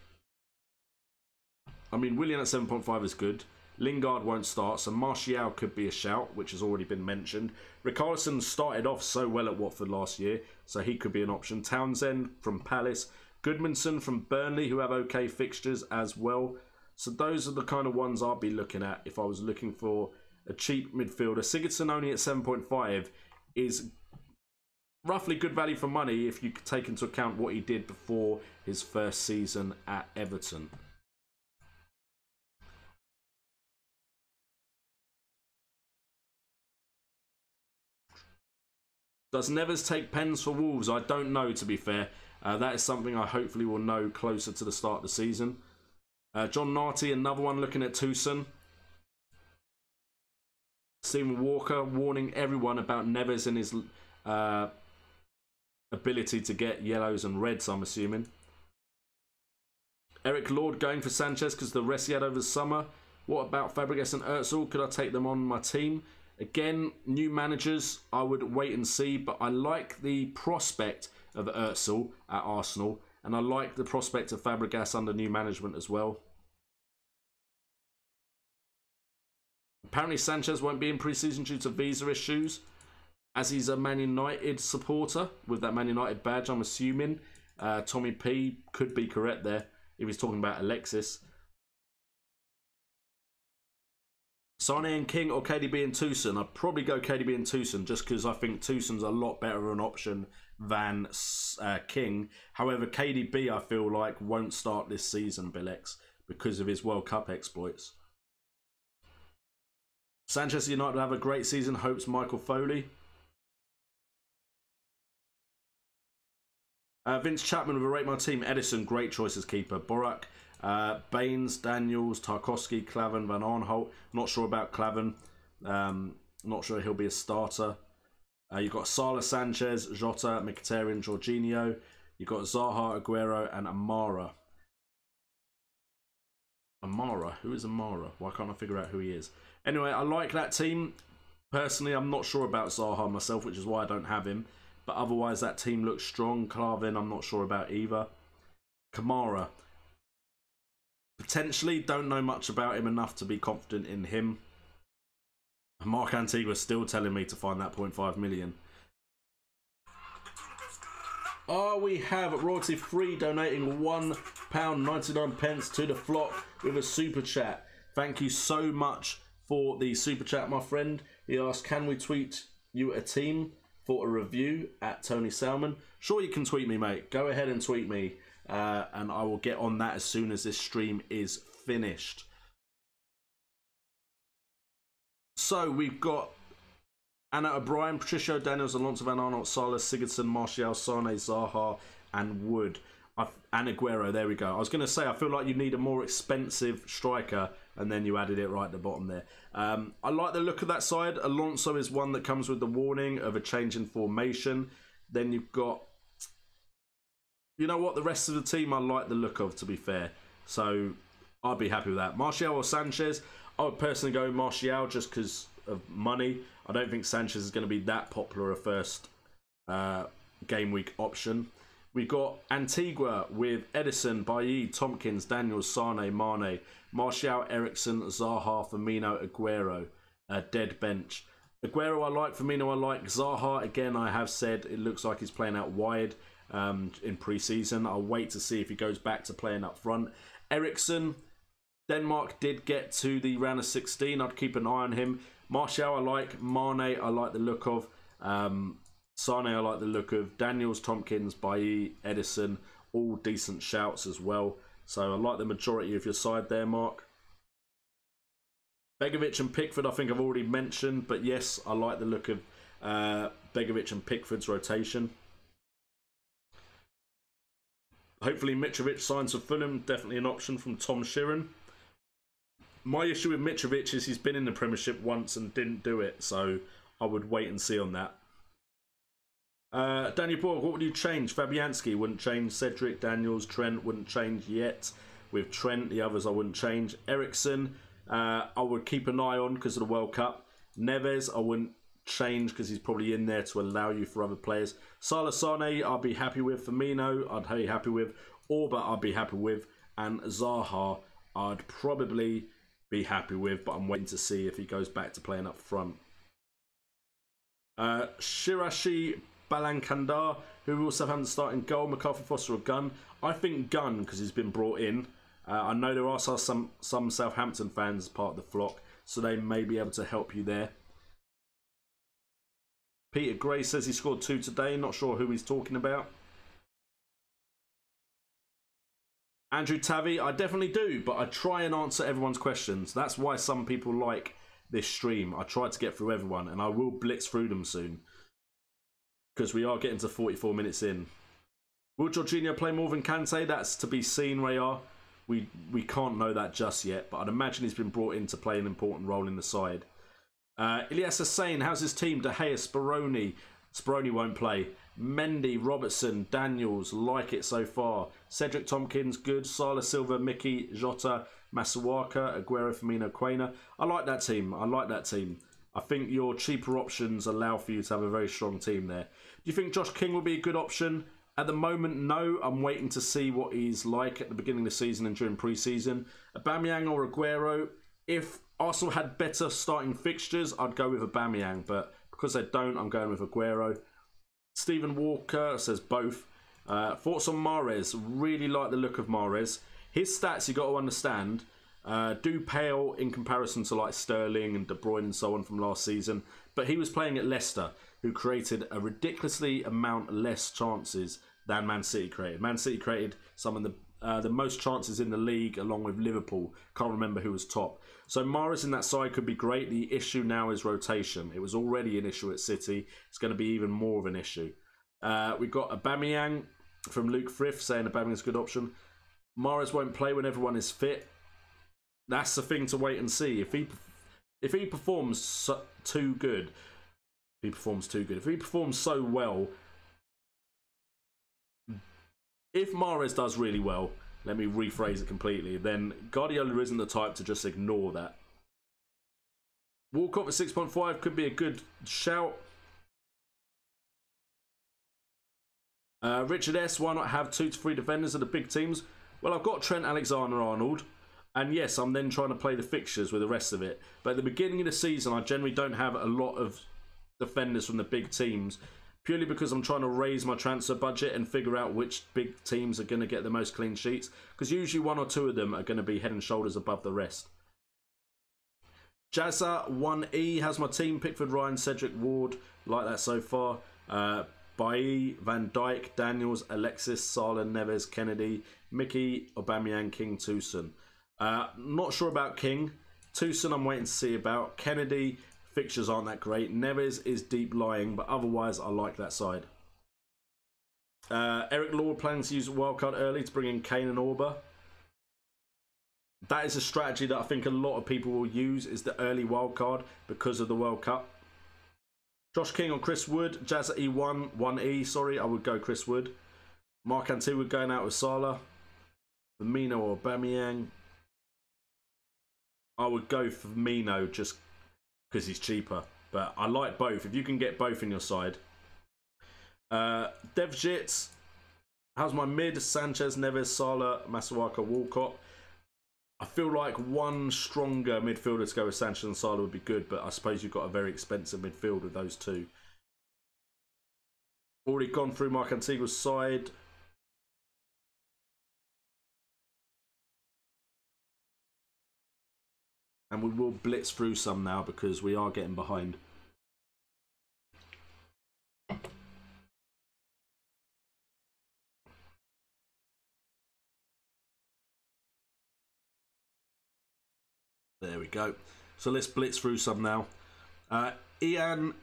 I mean, Willian at 7.5 is good. Lingard won't start, so Martial could be a shout, which has already been mentioned. Richarlison started off so well at Watford last year, so he could be an option. Townsend from Palace. Goodmanson from Burnley, who have okay fixtures as well. So those are the kind of ones I'd be looking at if I was looking for a cheap midfielder. Sigurdsson only at 7.5 is roughly good value for money if you take into account what he did before his first season at Everton. Does Neves take pens for Wolves? I don't know, to be fair. That is something I hopefully will know closer to the start of the season. John Narty, another one looking at Tucson. Stephen Walker warning everyone about Neves and his ability to get yellows and reds, I'm assuming. Eric Lord going for Sanchez because the rest he had over the summer. What about Fabregas and Özil? Could I take them on my team? Again, new managers, I would wait and see, but I like the prospect of Özil at Arsenal, and I like the prospect of Fabregas under new management as well. Apparently Sanchez won't be in pre-season due to visa issues, as he's a Man United supporter with that Man United badge, I'm assuming. Tommy P could be correct there if he's talking about Alexis. Sane and King or KDB and Tucson? I'd probably go KDB and Tucson just because I think Tucson's a lot better of an option than King. However, KDB I feel like won't start this season, Bilex, because of his World Cup exploits. Sanchez United will have a great season, hopes Michael Foley. Vince Chapman with a rate my team. Edison, great choice as keeper. Borak, Baines, Daniels, Tarkowski, Klavan, Van Arnholt. Not sure about Klavan. Not sure he'll be a starter. You've got Salah, Sanchez, Jota, Mkhitaryan, Jorginho. You've got Zaha, Aguero, and Amara. Amara? Who is Amara? Why can't I figure out who he is? Anyway, I like that team. Personally, I'm not sure about Zaha myself, which is why I don't have him. But otherwise, that team looks strong. Clavin, I'm not sure about either. Kamara. Potentially, don't know much about him enough to be confident in him. Mark Antigua still telling me to find that 0.5 million. Oh, we have Royalty Free donating £1.99 to the flock with a super chat. Thank you so much for the super chat, my friend. He asked, can we tweet you a team for a review at Tony Salmon? Sure, you can tweet me, mate. Go ahead and tweet me, and I will get on that as soon as this stream is finished. So we've got Anna O'Brien, Patricio, Daniels, Alonso, Van Arnold, Salah, Sigurdsson, Martial, Sane, Zaha, and Wood. And Aguero, there we go. I was going to say, I feel like you need a more expensive striker, and then you added it right at the bottom there. I like the look of that side. Alonso is one that comes with the warning of a change in formation. Then you've got, you know what, the rest of the team I like the look of, to be fair. So I'd be happy with that. Martial or Sanchez? I would personally go Martial just because of money. I don't think Sanchez is going to be that popular a first game week option. We've got Antigua with Edison, Bailly, Tompkins, Daniels, Sane, Mane, Martial, Ericsson, Zaha, Firmino, Aguero. Dead bench. Aguero I like, Firmino I like. Zaha, again, I have said it looks like he's playing out wide in pre-season. I'll wait to see if he goes back to playing up front. Ericsson, Denmark did get to the round of 16. I'd keep an eye on him. Martial I like. Mane I like the look of. Sane I like the look of. Daniels, Tompkins, Bailly, Edison, all decent shouts as well. So I like the majority of your side there, Mark. Begovic and Pickford I think I've already mentioned. But yes, I like the look of Begovic and Pickford's rotation. Hopefully Mitrovic signs for Fulham. Definitely an option from Tom Sheeran. My issue with Mitrovic is he's been in the Premiership once and didn't do it, so I would wait and see on that. Daniel Borg, what would you change? Fabianski wouldn't change. Cedric, Daniels, Trent wouldn't change yet. With Trent, the others I wouldn't change. Ericsson, I would keep an eye on because of the World Cup. Neves, I wouldn't change because he's probably in there to allow you for other players. Salah, Sane, I'd be happy with. Firmino, I'd be happy with. Orba, I'd be happy with. And Zaha, I'd probably be happy with, but I'm waiting to see if he goes back to playing up front. Shirashi Balankandar, who will also have to start in goal. McCarthy, Foster or Gunn? I think Gunn, because he's been brought in. I know there are some Southampton fans as part of the flock, so they may be able to help you there. Peter Gray says he scored 2 today. Not sure who he's talking about. Andrew Tavi, I definitely do, but I try and answer everyone's questions. That's why some people like this stream. I try to get through everyone, and I will blitz through them soon. Because we are getting to 44 minutes in. Will Jorginho play more than Kante? That's to be seen, Rayar. We can't know that just yet, but I'd imagine he's been brought in to play an important role in the side. Ilyas Hussein, how's his team? De Gea, Speroni. Speroni won't play. Mendy, Robertson, Daniels, like it so far. Cedric Tompkins, good. Salah, Silva, Mickey, Jota, Masuaka, Aguero, Firmino, Quainer. I like that team. I like that team. I think your cheaper options allow for you to have a very strong team there. Do you think Josh King will be a good option? At the moment, no. I'm waiting to see what he's like at the beginning of the season and during pre-season. Aubameyang or Aguero. If Arsenal had better starting fixtures, I'd go with Aubameyang. But because they don't, I'm going with Aguero. Stephen Walker says both. Thoughts on Mahrez? Really like the look of Mahrez. His stats, you got to understand, do pale in comparison to like Sterling and De Bruyne and so on from last season. But he was playing at Leicester, who created a ridiculously amount less chances than Man City created. Man City created some of the most chances in the league, along with Liverpool. Can't remember who was top. So Mahrez in that side could be great. The issue now is rotation. It was already an issue at City. It's going to be even more of an issue. We've got Aubameyang. From Luke Frith saying Aubameyang's a good option. Mahrez won't play when everyone is fit. That's the thing to wait and see. If he performs too good, if he performs so well, if Mahrez does really well, let me rephrase it completely, then Guardiola isn't the type to just ignore that. Walcott for 6.5 could be a good shout. Richard S, why not have 2 to 3 defenders of the big teams? Well, I've got Trent Alexander-Arnold, and yes, I'm then trying to play the fixtures with the rest of it. But at the beginning of the season, I generally don't have a lot of defenders from the big teams, purely because I'm trying to raise my transfer budget and figure out which big teams are going to get the most clean sheets, because usually 1 or 2 of them are going to be head and shoulders above the rest. Jazza 1E has my team: Pickford, Ryan, Cedric, Ward. Like that so far. Bailly, Van Dijk, Daniels, Alexis, Salah, Neves, Kennedy, Mickey, Aubameyang, King, Toussaint. Not sure about King. Toussaint I'm waiting to see about. Kennedy, fixtures aren't that great. Neves is deep lying, but otherwise I like that side. Eric Lord planning to use a wildcard early to bring in Kane and Auba. That is a strategy that I think a lot of people will use, is the early wildcard because of the World Cup. Josh King on Chris Wood. Jazz at E1, 1E, sorry, I would go Chris Wood. Mark Antigua going out with Salah. Firmino or Aubameyang. I would go for Firmino just because he's cheaper. But I like both. If you can get both in your side. Devjit. How's my mid? Sanchez, Neves, Salah, Masuaka, Walcott. I feel like one stronger midfielder to go with Sanchez and Salah would be good, but I suppose you've got a very expensive midfield with those two. Already gone through Mark Antigua's side. And we will blitz through some now because we are getting behind. There we go. So let's blitz through some now. Ian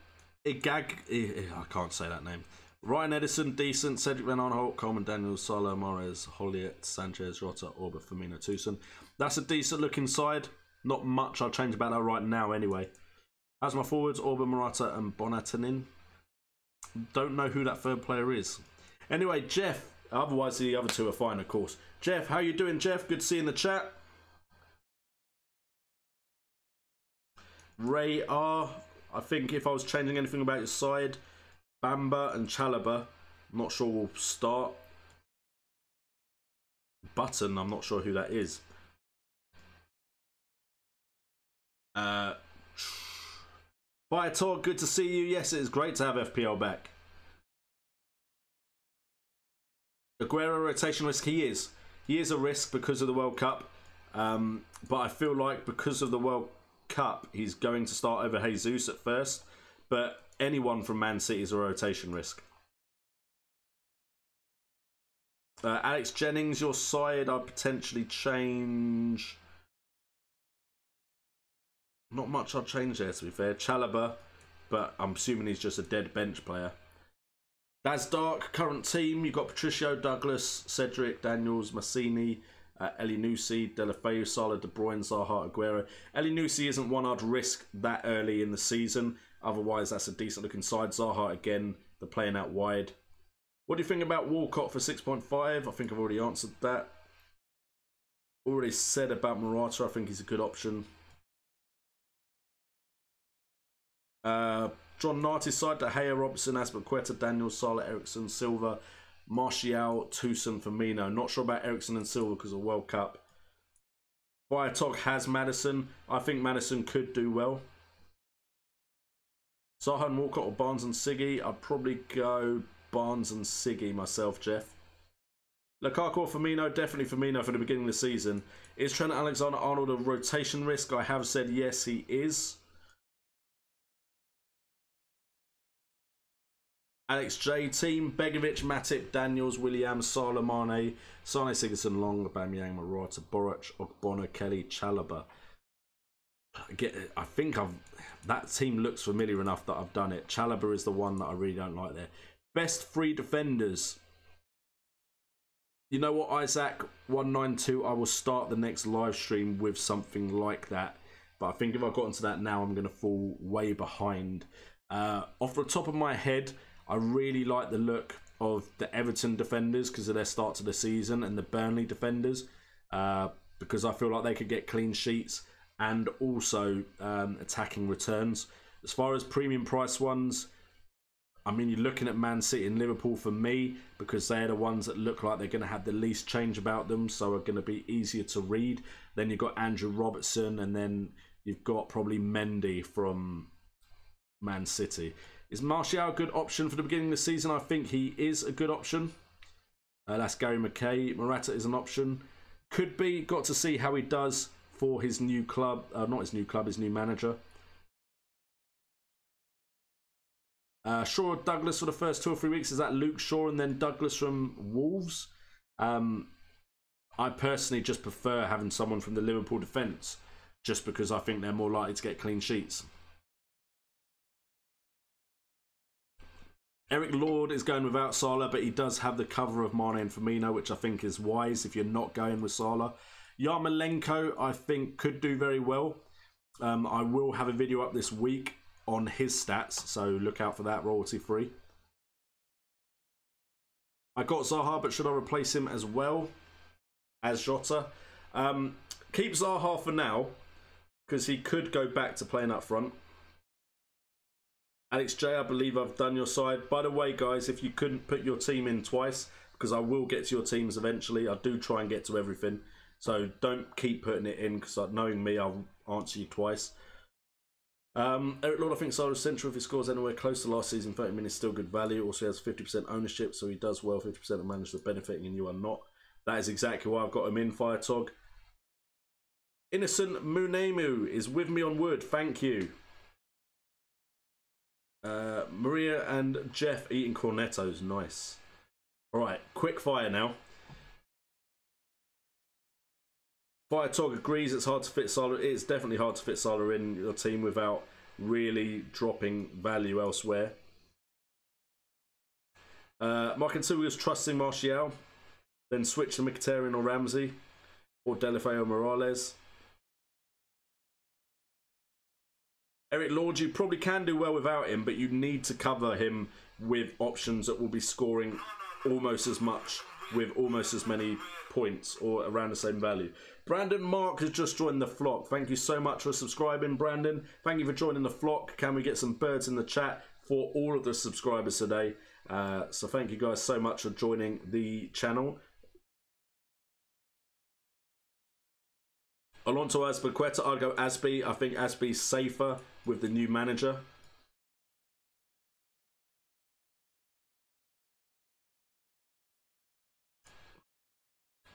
Igag... I can't say that name. Ryan Edison, decent. Cedric Van Aanholt, Coleman, Daniels, Salah, Mahrez, Holliet, Sanchez, Rota, Auba, Firmino, Toussaint. That's a decent looking side. Not much I'll change about that right now anyway. As my forwards, Auba, Morata and Bonatanin. Don't know who that third player is. Anyway, Jeff. Otherwise the other two are fine, of course. Jeff, how you doing, Jeff? Good to see you in the chat. Ray R. I think if I was changing anything about your side, Bamba and Chalobah, I'm not sure will start. Button, I'm not sure who that is. Viator, good to see you. Yes, it is great to have FPL back. Aguero rotation risk, he is. He is a risk because of the World Cup. But I feel like because of the World Cup, he's going to start over Jesus at first. But anyone from Man City is a rotation risk. Alex Jennings, your side, I'd potentially change. Not much I'd change there, to be fair. Chalobah, but I'm assuming he's just a dead bench player. That's Dark, current team. You've got Patricio, Douglas, Cedric, Daniels, Massini, Elyounoussi, Deulofeu, Salah, De Bruyne, Zaha, Aguero. Elyounoussi isn't one I'd risk that early in the season. Otherwise, that's a decent looking side. Zaha, again, they're playing out wide. What do you think about Walcott for 6.5? I think I've already answered that. Already said about Morata, I think he's a good option. John Narty's side, De Gea, Robson, Azpilicueta, Daniel, Salah, Ericsson, Silva, Martial, Toussaint, Firmino. Not sure about Ericsson and Silva because of the World Cup. Viatok has Maddison. I think Maddison could do well. Zaha and Walcott or Barnes and Siggy. I'd probably go Barnes and Siggy myself, Jeff. Lukaku or Firmino? Definitely Firmino for the beginning of the season. Is Trent Alexander-Arnold a rotation risk? I have said yes, he is. Alex J. Team, Begovic, Matip, Daniels, Williams, Salah, Mane, Sane, Sigurdsson, Long, Aubameyang, Morata, Boric, Ogbonna, Kelly, Chalobah. I think that team looks familiar enough that I've done it. Chalobah is the one that I really don't like there. Best 3 defenders. You know what, Isaac 192, I will start the next live stream with something like that. But I think if I got into that now, I'm going to fall way behind. Off the top of my head, I really like the look of the Everton defenders because of their start to the season, and the Burnley defenders because I feel like they could get clean sheets and also attacking returns. As far as premium price ones, I mean, you're looking at Man City and Liverpool for me because they're the ones that look like they're going to have the least change about them, so are going to be easier to read. Then you've got Andrew Robertson, and then you've got probably Mendy from Man City. Is Martial a good option for the beginning of the season? I think he is a good option. That's Gary McKay. Morata is an option. Could be. Got to see how he does for his new club. Not his new club, his new manager. Shaw Douglas for the first 2 or 3 weeks. Is that Luke Shaw and then Douglas from Wolves? I personally just prefer having someone from the Liverpool defence, just because I think they're more likely to get clean sheets. Eric Lord is going without Salah, but he does have the cover of Mane and Firmino, which I think is wise if you're not going with Salah. Yarmolenko, I think, could do very well. I will have a video up this week on his stats, so look out for that, royalty free. I got Zaha, but should I replace him as well as Jota? Keep Zaha for now, because he could go back to playing up front. Alex J, I believe I've done your side. By the way, guys, if you couldn't put your team in twice, because I will get to your teams eventually, I do try and get to everything. So don't keep putting it in, because knowing me, I'll answer you twice. Eric Lord, I think Salah's central. If he scores anywhere close to last season, 30 minutes still good value. Also has 50% ownership, so he does well. 50% of managers are benefiting and you are not. That is exactly why I've got him in, Fire Tog. Innocent Munemu is with me on wood. Thank you. Maria and Jeff eating cornettos. Nice. Alright, quick fire now. Fire Tog agrees it's hard to fit Salah. It's definitely hard to fit Salah in your team without really dropping value elsewhere. Mark and Sue was trusting Martial, then switch to Mkhitaryan or Ramsey, or Delafeu or Morales. Eric Lord, you probably can do well without him, but you need to cover him with options that will be scoring almost as much with almost as many points or around the same value. Brandon Mark has just joined the flock. Thank you so much for subscribing, Brandon. Thank you for joining the flock. Can we get some birds in the chat for all of the subscribers today? So thank you guys so much for joining the channel. Alonso Azpilicueta, I'd go Aspi. I think Aspi's safer with the new manager.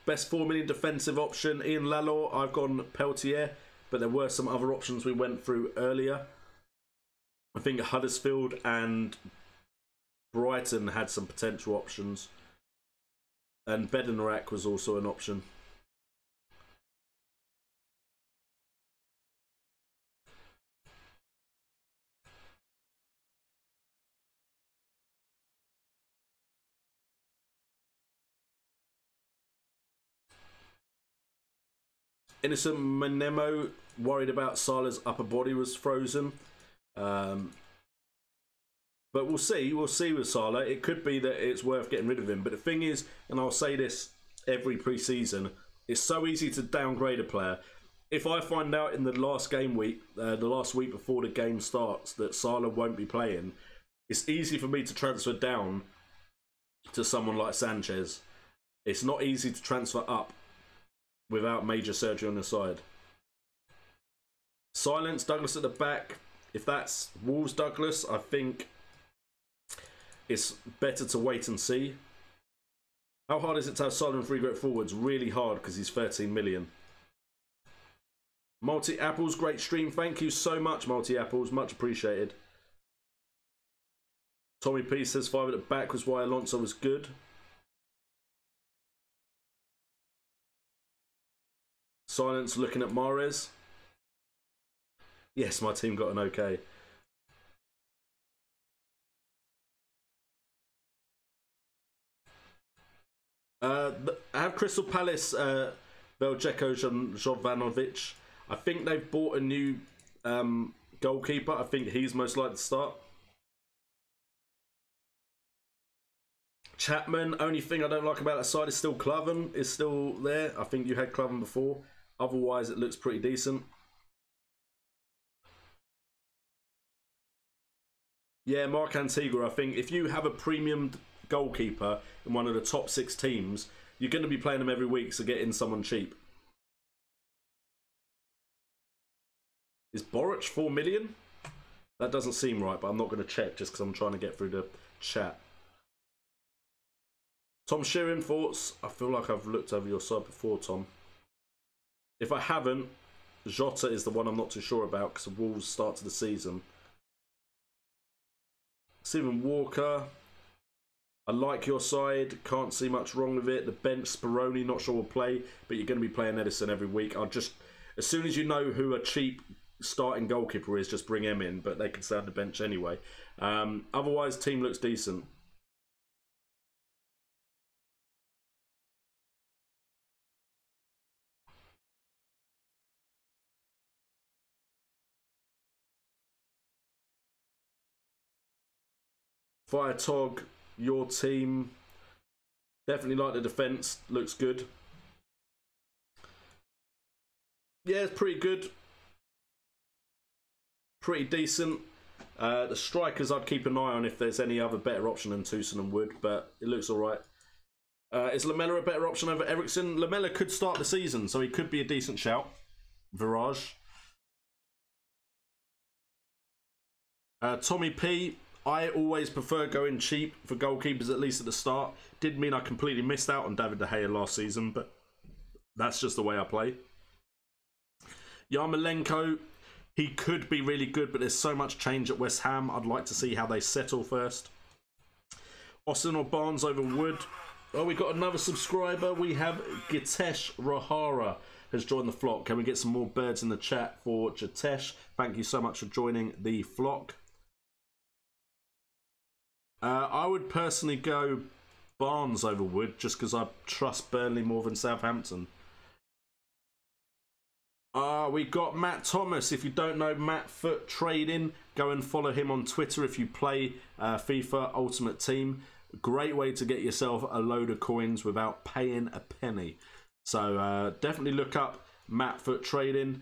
Best 4 million defensive option, Ian Lalor. I've gone Peltier, but there were some other options we went through earlier. I think Huddersfield and Brighton had some potential options. And Bednarak was also an option. Innocent Menemo worried about Salah's upper body was frozen. But we'll see. We'll see with Salah. It could be that it's worth getting rid of him. But the thing is, and I'll say this every pre-season, it's so easy to downgrade a player. If I find out in the last game week, the last week before the game starts, that Salah won't be playing, it's easy for me to transfer down to someone like Sanchez. It's not easy to transfer up without major surgery on the side. Silence, Douglas at the back. If that's Wolves Douglas, I think it's better to wait and see. How hard is it to have Salah and 3 great forwards? Really hard, because he's 13 million. Multi Apples, great stream. Thank you so much, Multi Apples. Much appreciated. Tommy P says 5 at the back was why Alonso was good. Silence looking at Mahrez. Yes, my team got an okay. I have Crystal Palace, Veljko Jovanovic. I think they've bought a new goalkeeper. I think he's most likely to start. Chapman, only thing I don't like about that side is still Cluven is still there. I think you had Cluven before. Otherwise, it looks pretty decent. Yeah, Mark Antigua, I think if you have a premium goalkeeper in one of the top 6 teams, you're going to be playing them every week, so get in someone cheap. Is Boric 4 million? That doesn't seem right, but I'm not going to check just because I'm trying to get through the chat. Tom Sheeran, thoughts? I feel like I've looked over your side before, Tom. If I haven't, Jota is the one I'm not too sure about because the Wolves start to the season. Stephen Walker, I like your side. Can't see much wrong with it. The bench, Speroni, not sure will play, but you're going to be playing Edison every week. I'll just, as soon as you know who a cheap starting goalkeeper is, just bring him in, but they can stay on the bench anyway. Otherwise, team looks decent. Fire Tog, your team. Definitely like the defence. Looks good. Yeah, it's pretty good. Pretty decent. The strikers I'd keep an eye on if there's any other better option than Tucson and Wood, but it looks alright. Is Lamella a better option over Ericsson? Lamella could start the season, so he could be a decent shout. Virage. Tommy P. I always prefer going cheap for goalkeepers, at least at the start. Did mean I completely missed out on David De Gea last season, but that's just the way I play. Yarmolenko, he could be really good, but there's so much change at West Ham. I'd like to see how they settle first. Austin or Barnes over Wood. Oh, we got another subscriber. We have Gitesh Rahara has joined the flock. Can we get some more birds in the chat for Gitesh? Thank you so much for joining the flock. I would personally go Barnes over Wood just because I trust Burnley more than Southampton. We got Matt Thomas. If you don't know Matt Foot Trading, go and follow him on Twitter if you play FIFA Ultimate Team. Great way to get yourself a load of coins without paying a penny. So definitely look up Matt Foot Trading.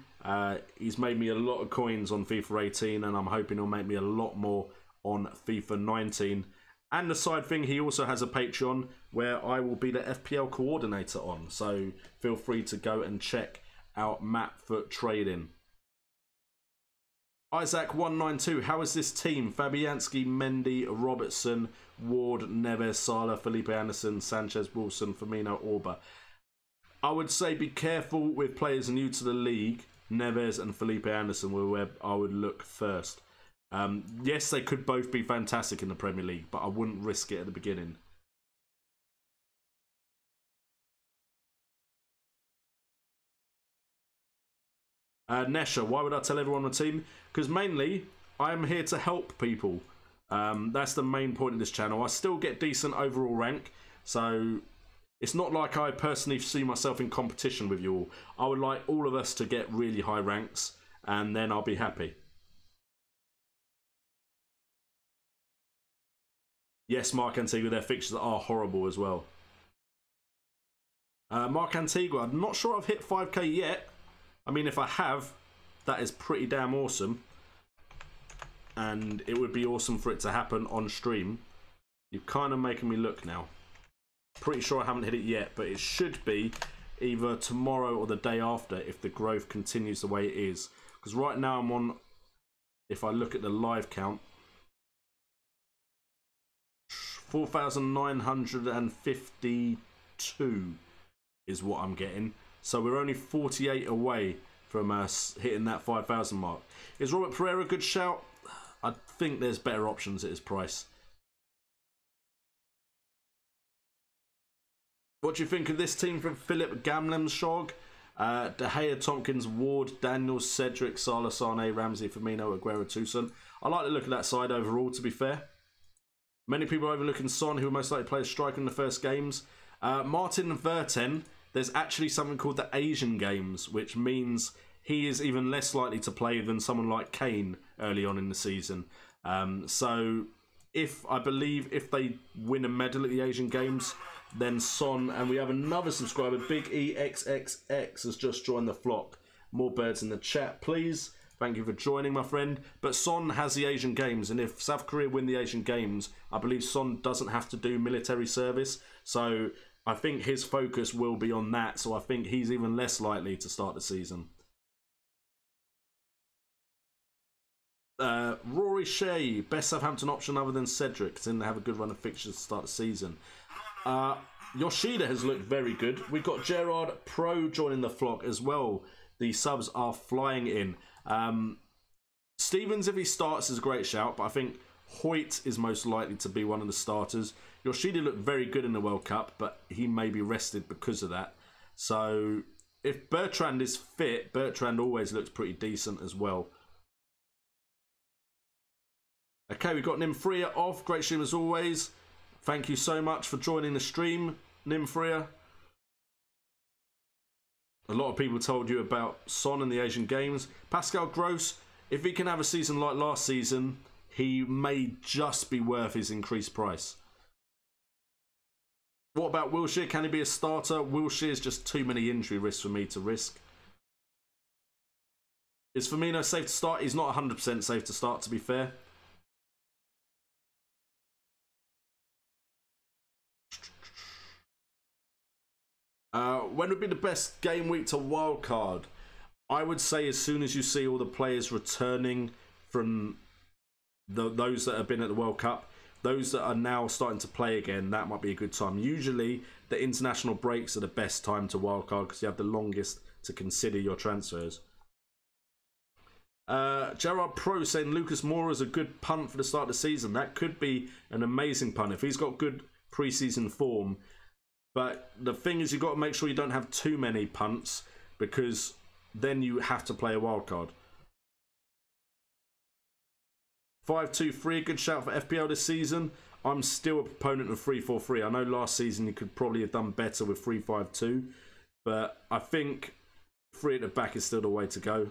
He's made me a lot of coins on FIFA 18 and I'm hoping he'll make me a lot more on FIFA 19. And the side thing, he also has a Patreon where I will be the FPL coordinator on. So feel free to go and check out Matt Foot Trading. Isaac192, how is this team? Fabianski, Mendy, Robertson, Ward, Neves, Salah, Felipe Anderson, Sanchez, Wilson, Firmino, Orba. I would say be careful with players new to the league. Neves and Felipe Anderson were where I would look first. Yes, they could both be fantastic in the Premier League, but I wouldn't risk it at the beginning. Nesha, why would I tell everyone on the team? Because mainly, I'm here to help people. That's the main point of this channel. I still get decent overall rank, so it's not like I personally see myself in competition with you all. I would like all of us to get really high ranks, and then I'll be happy. Yes, Mark Antigua, their fixtures are horrible as well. Mark Antigua, I'm not sure I've hit 5k yet. I mean, if I have, that is pretty damn awesome. And it would be awesome for it to happen on stream. You're kind of making me look now. Pretty sure I haven't hit it yet, but it should be either tomorrow or the day after if the growth continues the way it is. Because right now I'm on, if I look at the live count, 4,952 is what I'm getting. So we're only 48 away from us hitting that 5,000 mark. Is Robert Pereira a good shout? I think there's better options at his price. What do you think of this team from Philip Gamlemshog? De Gea, Tompkins, Ward, Daniels, Cedric, Salah, Sane, Ramsey, Firmino, Aguero, Tucson. I like the look of that side overall, to be fair. Many people are overlooking Son, who will most likely play a striker in the first games. Martin Verten, there's actually something called the Asian Games, which means he is even less likely to play than someone like Kane early on in the season. So I believe if they win a medal at the Asian Games, then Son, and we have another subscriber, Big EXXX, has just joined the flock. More birds in the chat, please. Thank you for joining, my friend. But Son has the Asian Games, and if South Korea win the Asian Games, I believe Son doesn't have to do military service. So I think his focus will be on that. So I think he's even less likely to start the season. Rory Shea, best Southampton option other than Cedric. Didn't have a good run of fixtures to start the season. Yoshida has looked very good. We've got Gerard Pro joining the flock as well. The subs are flying in. Stevens, if he starts, is a great shout, but I think Hoyt is most likely to be one of the starters. Yoshida looked very good in the World Cup, but he may be rested because of that. So if Bertrand is fit, Bertrand always looks pretty decent as well. Okay, we've got Nimfria off. Great stream as always. Thank you so much for joining the stream, Nimfria. A lot of people told you about Son and the Asian Games. Pascal Gross, if he can have a season like last season, he may just be worth his increased price. What about Wilshere? Can he be a starter? Wilshere is just too many injury risks for me to risk. Is Firmino safe to start? He's not 100% safe to start, to be fair. When would be the best game week to wildcard? I would say as soon as you see all the players returning from those that have been at the World Cup, those that are now starting to play again, that might be a good time. Usually the international breaks are the best time to wildcard because you have the longest to consider your transfers. Gerard Pro saying Lucas Moura is a good punt for the start of the season. That could be an amazing punt if he's got good pre-season form. But the thing is, you've got to make sure you don't have too many punts because then you have to play a wild card. 5-2-3, a good shout for FPL this season. I'm still a proponent of 3-4-3. I know last season you could probably have done better with 3-5-2, but I think 3 at the back is still the way to go.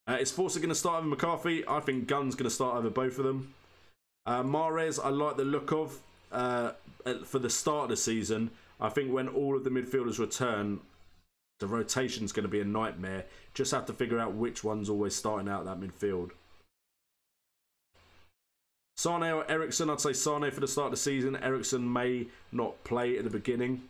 Is Forster going to start over McCarthy? I think Gunn's going to start over both of them. Mahrez, I like the look of. For the start of the season, I think when all of the midfielders return, the rotation's going to be a nightmare. Just have to figure out which one's always starting out that midfield. Sane or Ericsson? I'd say Sane for the start of the season. Ericsson may not play at the beginning.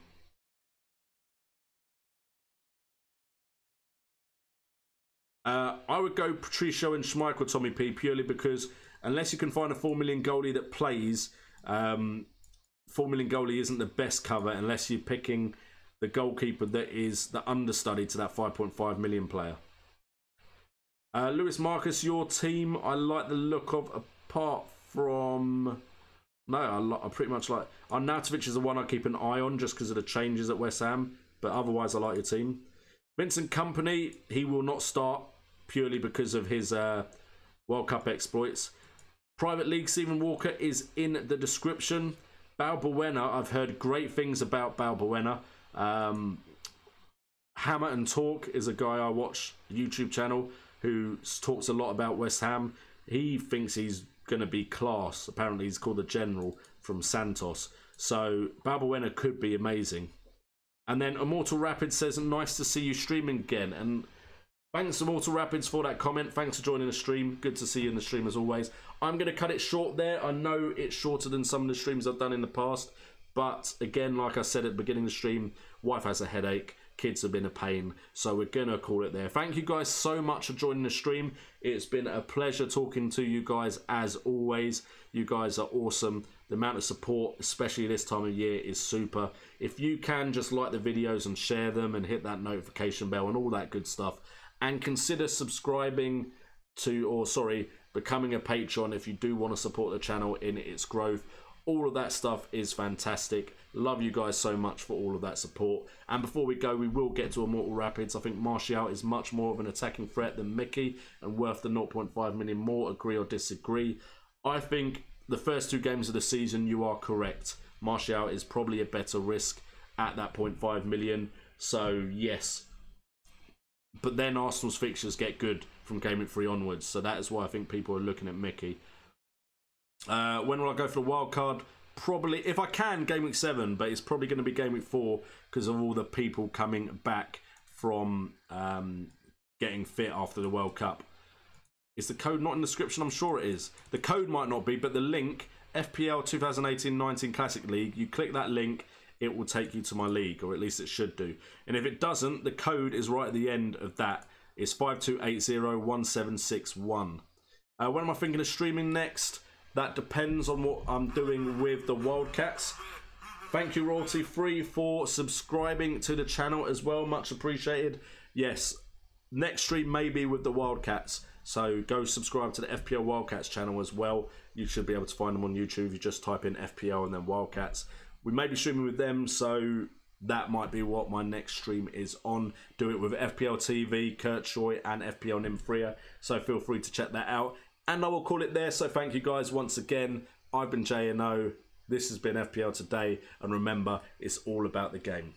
I would go Patricio and Schmeichel, Tommy P, purely because unless you can find a 4 million goalie that plays, 4 million goalie isn't the best cover unless you're picking the goalkeeper that is the understudy to that 5.5 million player. Lewis Marcus, your team, I like the look of, apart from... No, I pretty much like... Arnautovic is the one I keep an eye on just because of the changes at West Ham, but otherwise I like your team. Vincent Kompany, he will not start purely because of his World Cup exploits. Private League Stephen Walker is in the description. Balbuena, I've heard great things about Balbuena. Hammer and Talk is a guy I watch YouTube channel who talks a lot about West Ham. He thinks he's going to be class. Apparently he's called the General from Santos. So Balbuena could be amazing. And then Immortal Rapids says, nice to see you streaming again. And thanks, Immortal Rapids, for that comment. Thanks for joining the stream. Good to see you in the stream as always. I'm going to cut it short there. I know it's shorter than some of the streams I've done in the past. But again, like I said at the beginning of the stream, wife has a headache. Kids have been a pain. So we're going to call it there. Thank you guys so much for joining the stream. It's been a pleasure talking to you guys as always. You guys are awesome. The amount of support, especially this time of year, is super. If you can, just like the videos and share them and hit that notification bell and all that good stuff. And consider subscribing to, or sorry, becoming a patron if you do want to support the channel in its growth. All of that stuff is fantastic. Love you guys so much for all of that support. And before we go, we will get to Immortal Rapids. I think Martial is much more of an attacking threat than Mickey and worth the 0.5 million more. Agree or disagree? I think the first 2 games of the season, you are correct. Martial is probably a better risk at that 0.5 million. So, yes. But then Arsenal's fixtures get good from Game Week 3 onwards. So that is why I think people are looking at Mickey. When will I go for the wild card? Probably, if I can, Game Week 7. But it's probably going to be Game Week 4 because of all the people coming back from getting fit after the World Cup. Is the code not in the description? I'm sure it is. The code might not be, but the link, FPL 2018-19 Classic League, you click that link, it will take you to my league, or at least it should do. And if it doesn't, the code is right at the end of that. It's 52801761. When am I thinking of streaming next? That depends on what I'm doing with the Wildcats. Thank you, Royalty Free, for subscribing to the channel as well. Much appreciated. Yes, next stream may be with the Wildcats. So go subscribe to the FPL Wildcats channel as well. You should be able to find them on YouTube. You just type in FPL and then Wildcats. We may be streaming with them, so that might be what my next stream is on. Do it with FPL TV, Kurt Shoy and FPL Nimfria. So feel free to check that out. And I will call it there. So thank you guys once again. I've been JNO. This has been FPL Today. And remember, it's all about the game.